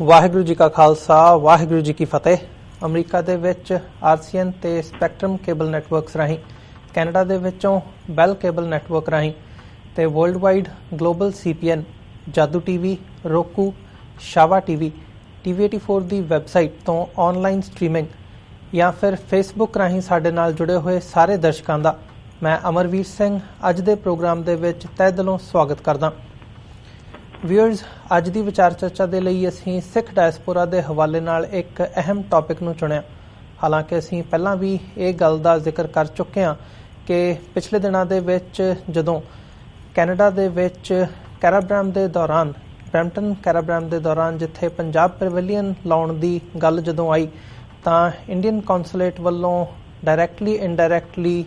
ਵਾਹਿਗੁਰੂ ਜੀ ਕਾ ਖਾਲਸਾ ਵਾਹਿਗੁਰੂ ਜੀ ਕੀ ਫਤਿਹ। ਅਮਰੀਕਾ ਦੇ ਵਿੱਚ RCN ਤੇ ਸਪੈਕਟਰਮ ਕੇਬਲ ਨੈਟਵਰਕਸ ਰਾਹੀਂ, ਕੈਨੇਡਾ ਦੇ ਵਿੱਚੋਂ ਬੈਲ ਕੇਬਲ ਨੈਟਵਰਕ ਰਾਹੀਂ ਤੇ ਵਰਲਡ ਵਾਈਡ ਗਲੋਬਲ CPN, ਜਾਦੂ TV, roku, ਸ਼ਾਵਾ TV, TV84 ਦੀ ਵੈਬਸਾਈਟ ਤੋਂ ਆਨਲਾਈਨ ਸਟ੍ਰੀਮਿੰਗ ਜਾਂ ਫਿਰ ਫੇਸਬੁੱਕ ਰਾਹੀਂ ਸਾਡੇ ਨਾਲ ਜੁੜੇ ਹੋਏ ਸਾਰੇ ਦਰਸ਼ਕਾਂ ਦਾ ਮੈਂ ਅਮਰਵੀਰ ਸਿੰਘ ਅੱਜ ਦੇ ਪ੍ਰੋਗਰਾਮ ਦੇ ਵਿੱਚ ਤਹਿ ਦਿਲੋਂ ਸਵਾਗਤ ਕਰਦਾ। ਵਿਊਅਰਸ, ਅੱਜ ਦੀ ਵਿਚਾਰ ਚਰਚਾ ਦੇ ਲਈ ਅਸੀਂ ਸਿੱਖ ਡਾਇਸਪੋਰਾ ਦੇ ਹਵਾਲੇ ਨਾਲ ਇੱਕ ਅਹਿਮ ਟੌਪਿਕ ਨੂੰ ਚੁਣਿਆ। ਹਾਲਾਂਕਿ ਅਸੀਂ ਪਹਿਲਾਂ ਵੀ ਇਹ ਗੱਲ ਦਾ ਜ਼ਿਕਰ ਕਰ ਚੁੱਕੇ ਹਾਂ ਕਿ ਪਿਛਲੇ ਦਿਨਾਂ ਦੇ ਵਿੱਚ ਜਦੋਂ ਕੈਨੇਡਾ ਦੇ ਵਿੱਚ ਕੈਰਾਬ੍ਰੈਮ ਦੇ ਦੌਰਾਨ, ਬਰੈਂਪਟਨ ਕੈਰਾਬ੍ਰੈਮ ਦੇ ਦੌਰਾਨ ਜਿੱਥੇ ਪੰਜਾਬ ਪੈਵਿਲੀਅਨ ਲਾਉਣ ਦੀ ਗੱਲ ਜਦੋਂ ਆਈ ਤਾਂ ਇੰਡੀਅਨ ਕੌਂਸੂਲੇਟ ਵੱਲੋਂ ਡਾਇਰੈਕਟਲੀ ਇਨਡਾਇਰੈਕਟਲੀ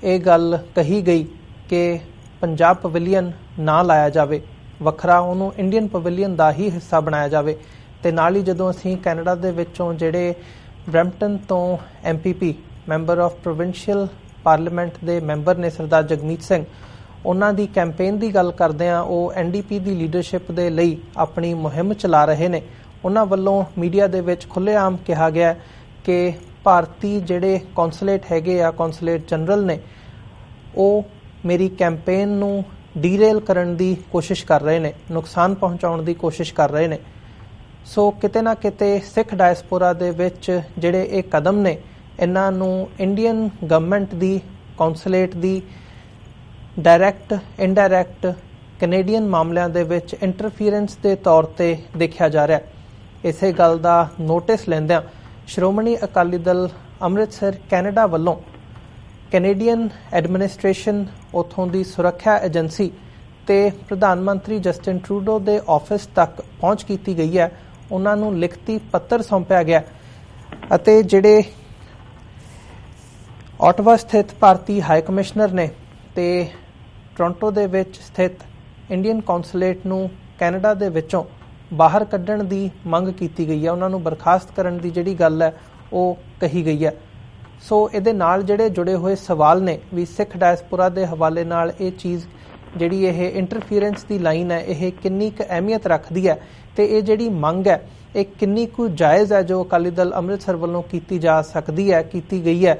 ਇਹ ਗੱਲ ਕਹੀ ਗਈ ਕਿ ਪੰਜਾਬ ਪੈਵਿਲੀਅਨ ਨਾ ਲਾਇਆ ਜਾਵੇ, ਵੱਖਰਾ ਉਹਨੂੰ ਇੰਡੀਅਨ ਪੈਵਿਲੀਅਨ ਦਾ ਹੀ ਹਿੱਸਾ ਬਣਾਇਆ ਜਾਵੇ। ਅਤੇ ਨਾਲ ਹੀ ਜਦੋਂ ਅਸੀਂ ਕੈਨੇਡਾ ਦੇ ਵਿੱਚੋਂ ਜਿਹੜੇ ਬਰੈਂਪਟਨ ਤੋਂ MPP member of provincial parliament ਦੇ ਮੈਂਬਰ ਨੇ ਸਰਦਾਰ ਜਗਮੀਤ ਸਿੰਘ, ਉਹਨਾਂ ਦੀ ਕੈਂਪੇਨ ਦੀ ਗੱਲ ਕਰਦੇ ਹਾਂ। ਉਹ NDP ਦੀ ਲੀਡਰਸ਼ਿਪ ਦੇ ਲਈ ਆਪਣੀ ਮੁਹਿੰਮ ਚਲਾ ਰਹੇ ਨੇ। ਉਹਨਾਂ ਵੱਲੋਂ ਮੀਡੀਆ ਦੇ ਵਿੱਚ ਖੁੱਲ੍ਹੇਆਮ ਕਿਹਾ ਗਿਆ ਕਿ ਭਾਰਤੀ ਜਿਹੜੇ ਕੌਂਸੂਲੇਟ ਹੈਗੇ ਆ, ਕੌਂਸੂਲੇਟ ਜਨਰਲ ਨੇ, ਉਹ ਮੇਰੀ ਕੈਂਪੇਨ ਨੂੰ ਡੀਰੇਲ ਕਰਨ ਦੀ ਕੋਸ਼ਿਸ਼ ਕਰ ਰਹੇ ਨੇ, ਨੁਕਸਾਨ ਪਹੁੰਚਾਉਣ ਦੀ ਕੋਸ਼ਿਸ਼ ਕਰ ਰਹੇ ਨੇ। ਸੋ ਕਿਤੇ ਨਾ ਕਿਤੇ ਸਿੱਖ ਡਾਇਸਪੋਰਾ ਦੇ ਵਿੱਚ ਜਿਹੜੇ ਇਹ ਕਦਮ ਨੇ, ਇਹਨਾਂ ਨੂੰ ਇੰਡੀਅਨ ਗਵਰਨਮੈਂਟ ਦੀ, ਕੌਂਸੂਲੇਟ ਦੀ ਡਾਇਰੈਕਟ ਇਨਡਾਇਰੈਕਟ ਕੈਨੇਡੀਅਨ ਮਾਮਲਿਆਂ ਦੇ ਵਿੱਚ ਇੰਟਰਫੀਰੈਂਸ ਦੇ ਤੌਰ ਤੇ ਦੇਖਿਆ ਜਾ ਰਿਹਾ। ਇਸੇ ਗੱਲ ਦਾ ਨੋਟਿਸ ਲੈਂਦਿਆਂ ਸ਼੍ਰੋਮਣੀ ਅਕਾਲੀ ਦਲ ਅੰਮ੍ਰਿਤਸਰ ਕੈਨੇਡਾ ਵੱਲੋਂ ਕੈਨੇਡੀਅਨ ਐਡਮਿਨਿਸਟ੍ਰੇਸ਼ਨ, ਉੱਥੋਂ ਦੀ ਸੁਰੱਖਿਆ ਏਜੰਸੀ ਤੇ ਪ੍ਰਧਾਨ ਮੰਤਰੀ ਜਸਟਿਨ ਟਰੂਡੋ ਦੇ ਆਫਿਸ ਤੱਕ ਪਹੁੰਚ ਕੀਤੀ ਗਈ ਹੈ। ਉਹਨਾਂ ਨੂੰ ਲਿਖਤੀ ਪੱਤਰ ਸੌਂਪਿਆ ਗਿਆ ਅਤੇ ਜਿਹੜੇ ਓਟਵਾ ਸਥਿਤ ਭਾਰਤੀ ਹਾਈ ਕਮਿਸ਼ਨਰ ਨੇ ਤੇ ਟੋਰਾਂਟੋ ਦੇ ਵਿੱਚ ਸਥਿਤ ਇੰਡੀਅਨ ਕੌਂਸੂਲੇਟ ਨੂੰ ਕੈਨੇਡਾ ਦੇ ਵਿੱਚੋਂ ਬਾਹਰ ਕੱਢਣ ਦੀ ਮੰਗ ਕੀਤੀ ਗਈ ਹੈ। ਉਹਨਾਂ ਨੂੰ ਬਰਖਾਸਤ ਕਰਨ ਦੀ ਜਿਹੜੀ ਗੱਲ ਹੈ ਉਹ ਕਹੀ ਗਈ ਹੈ। ਸੋ ਇਹਦੇ ਨਾਲ ਜਿਹੜੇ ਜੁੜੇ ਹੋਏ ਸਵਾਲ ਨੇ ਵੀ ਸਿੱਖ ਡਾਇਸਪੋਰਾ ਦੇ ਹਵਾਲੇ ਨਾਲ ਇਹ ਚੀਜ਼ ਜਿਹੜੀ ਇਹ ਇੰਟਰਫੀਰੈਂਸ ਦੀ ਲਾਈਨ ਹੈ, ਇਹ ਕਿੰਨੀ ਕੁ ਅਹਿਮੀਅਤ ਰੱਖਦੀ ਹੈ ਤੇ ਇਹ ਜਿਹੜੀ ਮੰਗ ਹੈ ਇਹ ਕਿੰਨੀ ਕੁ ਜਾਇਜ਼ ਹੈ ਜੋ ਅਕਾਲੀ ਦਲ ਅੰਮ੍ਰਿਤਸਰ ਵੱਲੋਂ ਕੀਤੀ ਜਾ ਸਕਦੀ ਹੈ, ਕੀਤੀ ਗਈ ਹੈ।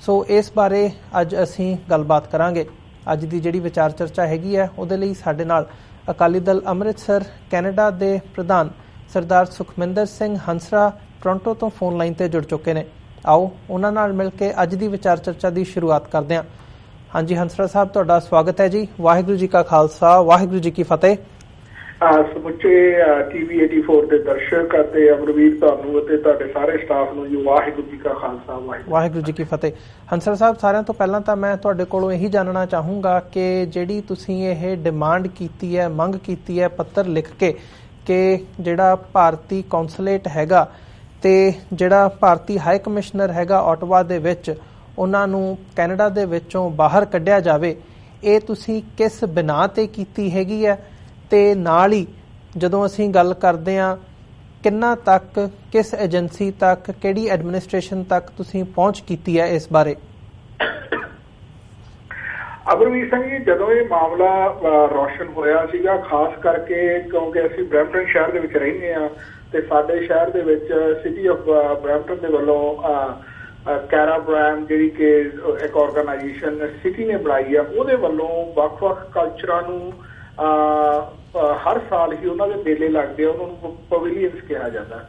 ਸੋ ਇਸ ਬਾਰੇ ਅੱਜ ਅਸੀਂ ਗੱਲਬਾਤ ਕਰਾਂਗੇ। ਅੱਜ ਦੀ ਜਿਹੜੀ ਵਿਚਾਰ ਚਰਚਾ ਹੈਗੀ ਹੈ ਉਹਦੇ ਲਈ ਸਾਡੇ ਨਾਲ ਅਕਾਲੀ ਦਲ ਅੰਮ੍ਰਿਤਸਰ ਕੈਨੇਡਾ ਦੇ ਪ੍ਰਧਾਨ ਸਰਦਾਰ ਸੁਖਮਿੰਦਰ ਸਿੰਘ ਹੰਸਰਾ ਟੋਰਾਂਟੋ ਤੋਂ ਫੋਨ ਲਾਈਨ ਤੇ ਜੁੜ ਚੁੱਕੇ ਨੇ। ਆਓ ਉਹਨਾਂ ਨਾਲ ਮਿਲ ਕੇ ਅੱਜ ਦੀ ਵਿਚਾਰ ਚਰਚਾ ਦੀ ਸ਼ੁਰੂਆਤ ਕਰਦੇ ਹਾਂ। ਹਾਂਜੀ ਹੰਸਰਾ ਸਾਹਿਬ, ਤੁਹਾਡਾ ਸਵਾਗਤ ਹੈ ਜੀ। ਵਾਹਿਗੁਰੂ ਜੀ ਕਾ ਖਾਲਸਾ ਵਾਹਿਗੁਰੂ ਜੀ ਕੀ ਫਤਿਹ। ਸਮੁੱਚੇ TV84 ਦੇ ਦਰਸ਼ਕ ਅਤੇ ਅਮਰਵੀਰ ਤੁਹਾਨੂੰ ਅਤੇ ਤੁਹਾਡੇ ਸਾਰੇ ਸਟਾਫ ਨੂੰ ਜੀ ਵਾਹਿਗੁਰੂ ਜੀ ਕਾ ਖਾਲਸਾ ਵਾਹਿਗੁਰੂ ਜੀ ਕੀ ਫਤਿਹ। ਹੰਸਰਾ ਸਾਹਿਬ, ਸਾਰਿਆਂ ਤੋਂ ਪਹਿਲਾਂ ਤਾਂ ਮੈਂ ਤੁਹਾਡੇ ਕੋਲੋਂ ਇਹੀ ਜਾਣਨਾ ਚਾਹੂੰਗਾ ਕਿ ਜਿਹੜੀ ਤੁਸੀਂ ਇਹ ਡਿਮਾਂਡ ਕੀਤੀ ਹੈ, ਮੰਗ ਕੀਤੀ ਹੈ ਪੱਤਰ ਲਿਖ ਕੇ ਕਿ ਜਿਹੜਾ ਭਾਰਤੀ ਕੌਂਸੂਲੇਟ ਹੈਗਾ ਤੇ ਜਿਹੜਾ ਭਾਰਤੀ ਹਾਈ ਕਮਿਸ਼ਨਰ ਹੈਗਾ ਓਟਵਾ ਦੇ ਵਿੱਚ, ਉਹਨਾਂ ਨੂੰ ਕੈਨੇਡਾ ਦੇ ਵਿੱਚੋਂ ਬਾਹਰ ਕੱਢਿਆ ਜਾਵੇ, ਇਹ ਤੁਸੀਂ ਕਿਸ ਬਿਨਾਂ ਤੇ ਕੀਤੀ ਹੈਗੀ ਹੈ? ਤੇ ਨਾਲ ਹੀ ਜਦੋਂ ਅਸੀਂ ਗੱਲ ਕਰਦੇ ਹਾਂ ਕਿੰਨਾ ਤੱਕ, ਕਿਸ ਏਜੰਸੀ ਤੱਕ, ਕਿਹੜੀ ਐਡਮਿਨਿਸਟ੍ਰੇਸ਼ਨ ਤੱਕ ਤੁਸੀਂ ਪਹੁੰਚ ਕੀਤੀ ਹੈ ਇਸ ਬਾਰੇ? ਅਮਰਵੀਰ ਸਿੰਘ ਜੀ, ਜਦੋਂ ਇਹ ਮਾਮਲਾ ਰੌਸ਼ਨ ਹੋਇਆ ਸੀਗਾ, ਖਾਸ ਕਰਕੇ ਕਿਉਂਕਿ ਅਸੀਂ ਬਰੈਂਪਟਨ ਸ਼ਹਿਰ ਦੇ ਵਿੱਚ ਰਹਿੰਦੇ ਹਾਂ ਤੇ ਸਾਡੇ ਸ਼ਹਿਰ ਦੇ ਵਿੱਚ ਸਿਟੀ ਆਫ ਬਰੈਂਪਟਨ ਦੇ ਵੱਲੋਂ ਕੈਰਾਬ੍ਰੈਮ ਜਿਹੜੀ ਕਿ ਇੱਕ ਆਰਗੇਨਾਈਜੇਸ਼ਨ ਸਿਟੀ ਨੇ ਬਣਾਈ ਆ, ਉਹਦੇ ਵੱਲੋਂ ਵੱਖ-ਵੱਖ ਕਲਚਰਾਂ ਨੂੰ ਹਰ ਸਾਲ ਹੀ ਉਹਨਾਂ ਦੇ ਮੇਲੇ ਲੱਗਦੇ ਆ, ਉਹਨਾਂ ਨੂੰ ਪਵੇਲੀਅਨਸ ਕਿਹਾ ਜਾਂਦਾ।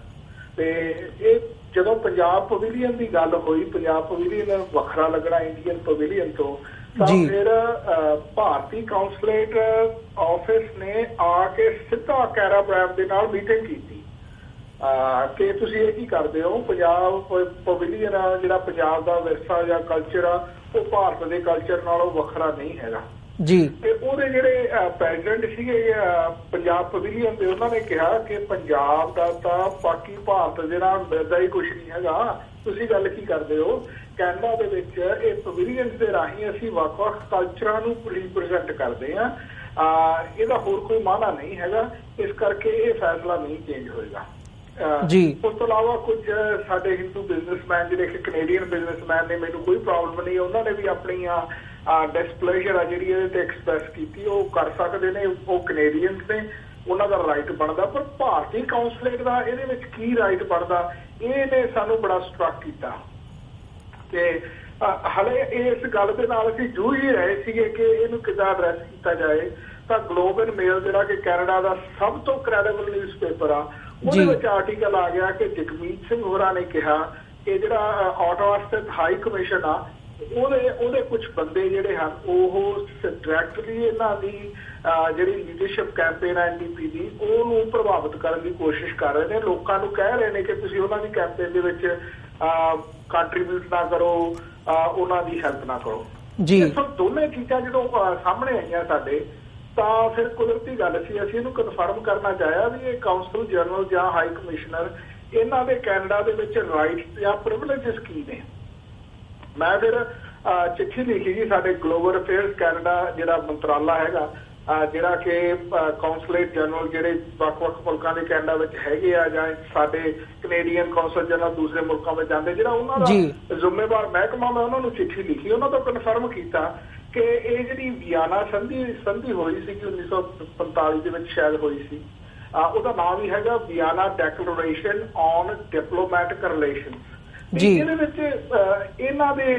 ਤੇ ਇਹ ਜਦੋਂ ਪੰਜਾਬ ਪਵੇਲੀਅਨ ਦੀ ਗੱਲ ਹੋਈ, ਪੰਜਾਬ ਪਵੇਲੀਅਨ ਵੱਖਰਾ ਲੱਗਣਾ ਇੰਡੀਅਨ ਪਵੇਲੀਅਨ ਤੋਂ, ਤਾਂ ਫਿਰ ਭਾਰਤੀ ਕੌਂਸੂਲੇਟ ਆਫਿਸ ਨੇ ਆ ਕੇ ਸਿੱਧਾ ਕੈਰਾਬ੍ਰੈਮ ਦੇ ਨਾਲ ਮੀਟਿੰਗ ਕੀਤੀ ਕਿ ਤੁਸੀਂ ਇਹ ਕੀ ਕਰਦੇ ਹੋ, ਪੰਜਾਬ ਪਵੇਲੀਅਨ ਆ ਜਿਹੜਾ ਪੰਜਾਬ ਦਾ ਵਿਰਸਾ ਜਾਂ ਕਲਚਰ ਆ, ਉਹ ਭਾਰਤ ਦੇ ਕਲਚਰ ਨਾਲੋਂ ਵੱਖਰਾ ਨਹੀਂ ਹੈਗਾ ਜੀ। ਤੇ ਉਹਦੇ ਜਿਹੜੇ ਪ੍ਰੈਜ਼ੀਡੈਂਟ ਸੀਗੇ ਪੰਜਾਬ ਪਵੇਲੀਅਨ ਦੇ, ਉਹਨਾਂ ਨੇ ਕਿਹਾ ਕਿ ਪੰਜਾਬ ਦਾ ਤਾਂ ਬਾਕੀ ਭਾਰਤ ਜਿਹੜਾ ਦਾ ਹੀ ਕੁਛ ਨਹੀਂ ਹੈਗਾ, ਤੁਸੀਂ ਗੱਲ ਕੀ ਕਰਦੇ ਹੋ? ਕੈਨੇਡਾ ਦੇ ਵਿੱਚ ਇਹ ਪਵੇਲੀਅਨ ਦੇ ਰਾਹੀਂ ਅਸੀਂ ਵੱਖ-ਵੱਖ ਕਲਚਰਾਂ ਨੂੰ ਰਿਪ੍ਰੈਜ਼ੈਂਟ ਕਰਦੇ ਹਾਂ, ਇਹਦਾ ਹੋਰ ਕੋਈ ਮਾਨਾ ਨਹੀਂ ਹੈਗਾ, ਇਸ ਕਰਕੇ ਇਹ ਫੈਸਲਾ ਨਹੀਂ ਚੇਂਜ ਹੋਏਗਾ ਜੀ। ਉਸ ਤੋਂ ਇਲਾਵਾ ਕੁਝ ਸਾਡੇ ਹਿੰਦੂ ਬਿਜ਼ਨਸਮੈਨ ਜਿਹੜੇ ਕਿ ਕੈਨੇਡੀਅਨ ਬਿਜ਼ਨਸਮੈਨ ਨੇ, ਮੈਨੂੰ ਕੋਈ ਪ੍ਰੋਬਲਮ ਨਹੀਂ, ਉਹਨਾਂ ਨੇ ਵੀ ਆਪਣੀਆਂ ਡਿਸਪਲੇਜ਼ਰ ਆ ਜਿਹੜੀ ਇਹਦੇ ਤੇ ਐਕਸਪ੍ਰੈਸ ਕੀਤੀ, ਉਹ ਕਰ ਸਕਦੇ ਨੇ, ਉਹ ਕੈਨੇਡੀਅਨਸ ਨੇ। ਉਹਨਾਂ ਦਾ ਰਾਈਟ ਬਣਦਾ, ਪਰ ਭਾਰਤੀ ਕਾਉਂਸਲੇਟ ਦਾ ਇਹਦੇ ਵਿੱਚ ਕੀ ਰਾਈਟ ਬਣਦਾ, ਇਹਨੇ ਸਾਨੂੰ ਬੜਾ ਸਟਰਕ ਕੀਤਾ। ਤੇ ਹਲੇ ਇਸ ਗੱਲ ਦੇ ਨਾਲ ਅਸੀਂ ਜੂਝ ਹੀ ਰਹੇ ਸੀਗੇ ਕਿ ਇਹਨੂੰ ਕਿੱਦਾਂ ਐਡਰੈਸ ਕੀਤਾ ਜਾਏ। ਤਾਂ ਗਲੋਬ ਐਂਡ ਮੇਲ ਜਿਹੜਾ ਕਿ ਕੈਨੇਡਾ ਦਾ ਸਭ ਤੋਂ ਕ੍ਰੈਡੀਬਲ ਨਿਊਜ਼ਪੇਪਰ ਆ, ਉਹਦੇ ਵਿੱਚ ਆਰਟੀਕਲ ਆ ਗਿਆ ਕਿ ਜਗਮੀਤ ਸਿੰਘ ਹੋਰਾਂ ਨੇ ਕਿਹਾ ਕਿ ਜਿਹੜਾ ਆਟੋਵਾ ਸਥਿਤ ਹਾਈ ਕਮਿਸ਼ਨ ਆ ਉਹਦੇ ਕੁਝ ਬੰਦੇ ਜਿਹੜੇ ਹਨ ਉਹ ਡਾਇਰੈਕਟਲੀ ਇਹਨਾਂ ਦੀ ਜਿਹੜੀ ਲੀਡਰਸ਼ਿਪ ਕੈਂਪੇਨ ਹੈ NDP ਦੀ ਉਹਨੂੰ ਪ੍ਰਭਾਵਿਤ ਕਰਨ ਦੀ ਕੋਸ਼ਿਸ਼ ਕਰ ਰਹੇ ਨੇ। ਲੋਕਾਂ ਨੂੰ ਕਹਿ ਰਹੇ ਨੇ ਕਿ ਤੁਸੀਂ ਉਹਨਾਂ ਦੀ ਕੈਂਪੇਨ ਦੇ ਵਿੱਚ ਕੰਟਰੀਬਿਊਟ ਨਾ ਕਰੋ, ਉਹਨਾਂ ਦੀ ਹੈਲਪ ਨਾ ਕਰੋ ਜੀ। ਸੋ ਦੋਨੇ ਚੀਜ਼ਾਂ ਜਦੋਂ ਸਾਹਮਣੇ ਆਈਆਂ ਸਾਡੇ, ਤਾਂ ਫਿਰ ਕੁਦਰਤੀ ਗੱਲ ਸੀ ਅਸੀਂ ਇਹਨੂੰ ਕਨਫਰਮ ਕਰਨਾ ਚਾਹਿਆ ਵੀ ਇਹ ਕਾਉਂਸਲ ਜਨਰਲ ਜਾਂ ਹਾਈ ਕਮਿਸ਼ਨਰ ਇਹਨਾਂ ਦੇ ਕੈਨੇਡਾ ਦੇ ਵਿੱਚ ਰਾਈਟਸ ਜਾਂ ਪ੍ਰਿਵਿਲੇਜਸ ਕੀ ਨੇ। ਮੈਂ ਫਿਰ ਚਿੱਠੀ ਲਿਖੀ ਜੀ ਸਾਡੇ ਗਲੋਬਲ ਅਫੇਅਰਸ ਕੈਨੇਡਾ ਜਿਹੜਾ ਮੰਤਰਾਲਾ ਹੈਗਾ, ਜਿਹੜਾ ਕਿ ਕਾਉਂਸਲੇਟ ਜਨਰਲ ਜਿਹੜੇ ਵੱਖ-ਵੱਖ ਮੁਲਕਾਂ ਦੇ ਕੈਨੇਡਾ ਵਿੱਚ ਹੈਗੇ ਆ ਜਾਂ ਸਾਡੇ ਕੈਨੇਡੀਅਨ ਕਾਉਂਸਲ ਜਨਰਲ ਦੂਸਰੇ ਮੁਲਕਾਂ ਵਿੱਚ ਜਾਂਦੇ, ਜਿਹੜਾ ਉਹਨਾਂ ਦਾ ਜ਼ਿੰਮੇਵਾਰ ਮਹਿਕਮਾ, ਮੈਂ ਉਹਨਾਂ ਨੂੰ ਚਿੱਠੀ ਲਿਖੀ, ਉਹਨਾਂ ਤੋਂ ਕਨਫਰਮ ਕੀਤਾ ਕਿ ਇਹ ਜਿਹੜੀ ਵਿਆਨਾ ਸੰਧੀ ਹੋਈ ਸੀ 1945 ਦੇ ਵਿੱਚ ਸ਼ਾਇਦ ਹੋਈ ਸੀ, ਉਹਦਾ ਨਾਮ ਵੀ ਹੈਗਾ Vienna declaration on diplomatic relations. ਇਹਦੇ ਵਿੱਚ ਇਹਨਾਂ ਦੇ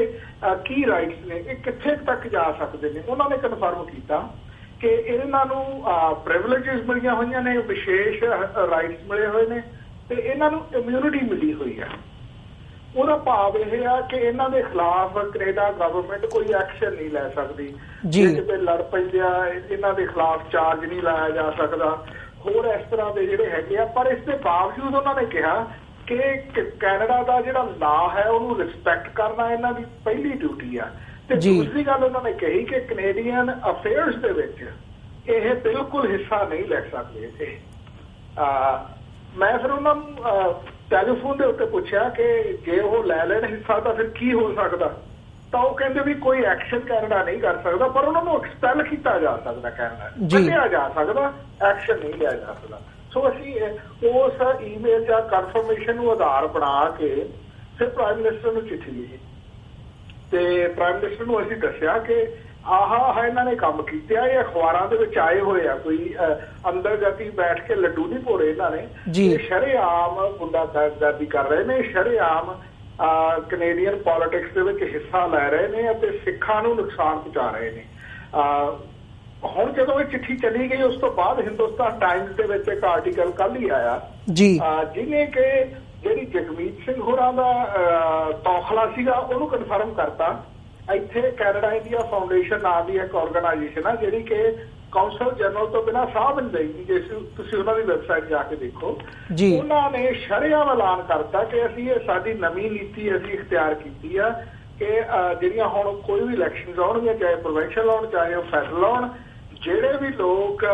ਕੀ ਰਾਈਟਸ ਨੇ, ਇਹ ਕਿੱਥੇ ਤੱਕ ਜਾ ਸਕਦੇ ਨੇ, ਉਹਨਾਂ ਨੇ ਕਨਫਰਮ ਕੀਤਾ ਕਿ ਇਹਨਾਂ ਨੂੰ ਪ੍ਰਿਵਿਲੇਜਸ ਮਿਲੀਆਂ ਹੋਈਆਂ ਨੇ, ਵਿਸ਼ੇਸ਼ ਰਾਈਟਸ ਮਿਲੇ ਹੋਏ ਨੇ ਤੇ ਇਹਨਾਂ ਨੂੰ ਇਮਿਊਨਿਟੀ ਮਿਲੀ ਹੋਈ ਹੈ। ਉਹਦਾ ਭਾਵ ਇਹ ਆ ਕਿ ਇਹਨਾਂ ਦੇ ਖਿਲਾਫ ਕੈਨੇਡਾ ਗਵਰਨਮੈਂਟ ਕੋਈ ਐਕਸ਼ਨ ਨਹੀਂ ਲੈ ਸਕਦੀ, ਜੇ ਕਿਤੇ ਲੜ ਪੈਂਦੇ ਆ ਇਹਨਾਂ ਦੇ ਖਿਲਾਫ ਚਾਰਜ ਨਹੀਂ ਲਾਇਆ ਜਾ ਸਕਦਾ, ਹੋਰ ਇਸ ਤਰ੍ਹਾਂ ਦੇ ਜਿਹੜੇ ਹੈਗੇ ਆ। ਪਰ ਇਸ ਦੇ ਬਾਵਜੂਦ ਉਹਨਾਂ ਨੇ ਕਿਹਾ ਕਿ ਕੈਨੇਡਾ ਦਾ ਜਿਹੜਾ ਲਾ ਹੈ ਉਹਨੂੰ ਰਿਸਪੈਕਟ ਕਰਨਾ ਇਹਨਾਂ ਦੀ ਪਹਿਲੀ ਡਿਊਟੀ ਆ। ਤੇ ਦੂਸਰੀ ਗੱਲ ਉਹਨਾਂ ਨੇ ਕਹੀ ਕਿ ਕੈਨੇਡੀਅਨ ਅਫੇਅਰਸ ਦੇ ਵਿੱਚ ਇਹ ਬਿਲਕੁਲ ਹਿੱਸਾ ਨਹੀਂ ਲੈ ਸਕਦੇ ਇਹ। ਮੈਂ ਫਿਰ ਉਹਨਾਂ ਨੂੰ ਟੈਲੀਫੋਨ ਦੇ ਉੱਤੇ ਪੁੱਛਿਆ ਕਿ ਜੇ ਉਹ ਲੈ ਲੈਣ ਹਿੱਸਾ ਤਾਂ ਫਿਰ ਕੀ ਹੋ ਸਕਦਾ, ਤਾਂ ਉਹ ਕਹਿੰਦੇ ਵੀ ਕੋਈ ਐਕਸ਼ਨ ਕੈਨੇਡਾ ਨਹੀਂ ਕਰ ਸਕਦਾ, ਪਰ ਉਹਨਾਂ ਨੂੰ ਐਕਸਪੈਲ ਕੀਤਾ ਜਾ ਸਕਦਾ, ਕੈਨੇਡਾ ਕੱਢਿਆ ਜਾ ਸਕਦਾ, ਐਕਸ਼ਨ ਨਹੀਂ ਲਿਆ ਜਾ ਸਕਦਾ। ਸੋ ਅਸੀਂ ਉਸ ਈਮੇਲ ਜਾਂ ਕਨਫਰਮੇਸ਼ਨ ਨੂੰ ਆਧਾਰ ਬਣਾ ਕੇ ਫਿਰ ਪ੍ਰਾਈਮ ਮਿਨਿਸਟਰ ਨੂੰ ਚਿੱਠੀ ਲਿਖੀ ਤੇ ਪ੍ਰਾਈਮ ਮਿਨਿਸਟਰ ਨੂੰ ਅਸੀਂ ਦੱਸਿਆ ਕਿ ਆਹ ਇਹਨਾਂ ਨੇ ਕੰਮ ਕੀਤੇ ਆ, ਇਹ ਅਖਬਾਰਾਂ ਦੇ ਵਿੱਚ ਆਏ ਹੋਏ ਆ, ਕੋਈ ਅੰਦਰ ਗਤੀ ਬੈਠ ਕੇ ਲੱਡੂ ਨਹੀਂ ਭੋਰੇ ਇਹਨਾਂ ਨੇ, ਸ਼ਰੇਆਮ ਗੁੰਡਾਗਰਦੀ ਕਰ ਰਹੇ ਨੇ, ਸ਼ਰੇਆਮ ਕੈਨੇਡੀਅਨ ਪੋਲਿਟਿਕਸ ਦੇ ਵਿੱਚ ਹਿੱਸਾ ਲੈ ਰਹੇ ਨੇ ਅਤੇ ਸਿੱਖਾਂ ਨੂੰ ਨੁਕਸਾਨ ਪਹੁੰਚਾ ਰਹੇ ਨੇ। ਹੁਣ ਜਦੋਂ ਇਹ ਚਿੱਠੀ ਚਲੀ ਗਈ, ਉਸ ਤੋਂ ਬਾਅਦ ਹਿੰਦੁਸਤਾਨ ਟਾਈਮਜ਼ ਦੇ ਵਿੱਚ ਇੱਕ ਆਰਟੀਕਲ ਕੱਲ ਹੀ ਆਇਆ ਜਿਹਨੇ ਕਿ ਜਿਹੜੀ ਜਗਮੀਤ ਸਿੰਘ ਹੋਰਾਂ ਦਾ ਤੌਖਲਾ ਸੀਗਾ ਉਹਨੂੰ ਕਨਫਰਮ ਕਰਤਾ। ਇੱਥੇ ਕੈਨੇਡਾ ਇੰਡੀਆ ਫਾਊਂਡੇਸ਼ਨ ਨਾਂ ਦੀ ਇੱਕ ਆਰਗੇਨਾਈਜੇਸ਼ਨ ਆ ਜਿਹੜੀ ਕਿ ਕਾਉਂਸਲ ਜਨਰਲ ਤੋਂ ਬਿਨਾਂ ਸਾਹ ਵੀ ਨਹੀਂ ਦੇਗੀ, ਜੇ ਤੁਸੀਂ ਉਹਨਾਂ ਦੀ ਵੈਬਸਾਈਟ ਜਾ ਕੇ ਦੇਖੋ, ਉਹਨਾਂ ਨੇ ਸ਼ਰੇਆਮ ਐਲਾਨ ਕਰਤਾ ਕਿ ਅਸੀਂ ਇਹ ਸਾਡੀ ਨਵੀਂ ਨੀਤੀ ਅਸੀਂ ਇਖਤਿਆਰ ਕੀਤੀ ਆ ਕਿ ਜਿਹੜੀਆਂ ਹੁਣ ਕੋਈ ਵੀ ਇਲੈਕਸ਼ਨ ਆਉਣਗੀਆਂ, ਚਾਹੇ ਪ੍ਰੋਵਿੰਸ਼ੀਅਲ ਆਉਣ ਚਾਹੇ ਉਹ ਫੈਡਰਲ ਆਉਣ, ਜਿਹੜੇ ਵੀ ਲੋਕ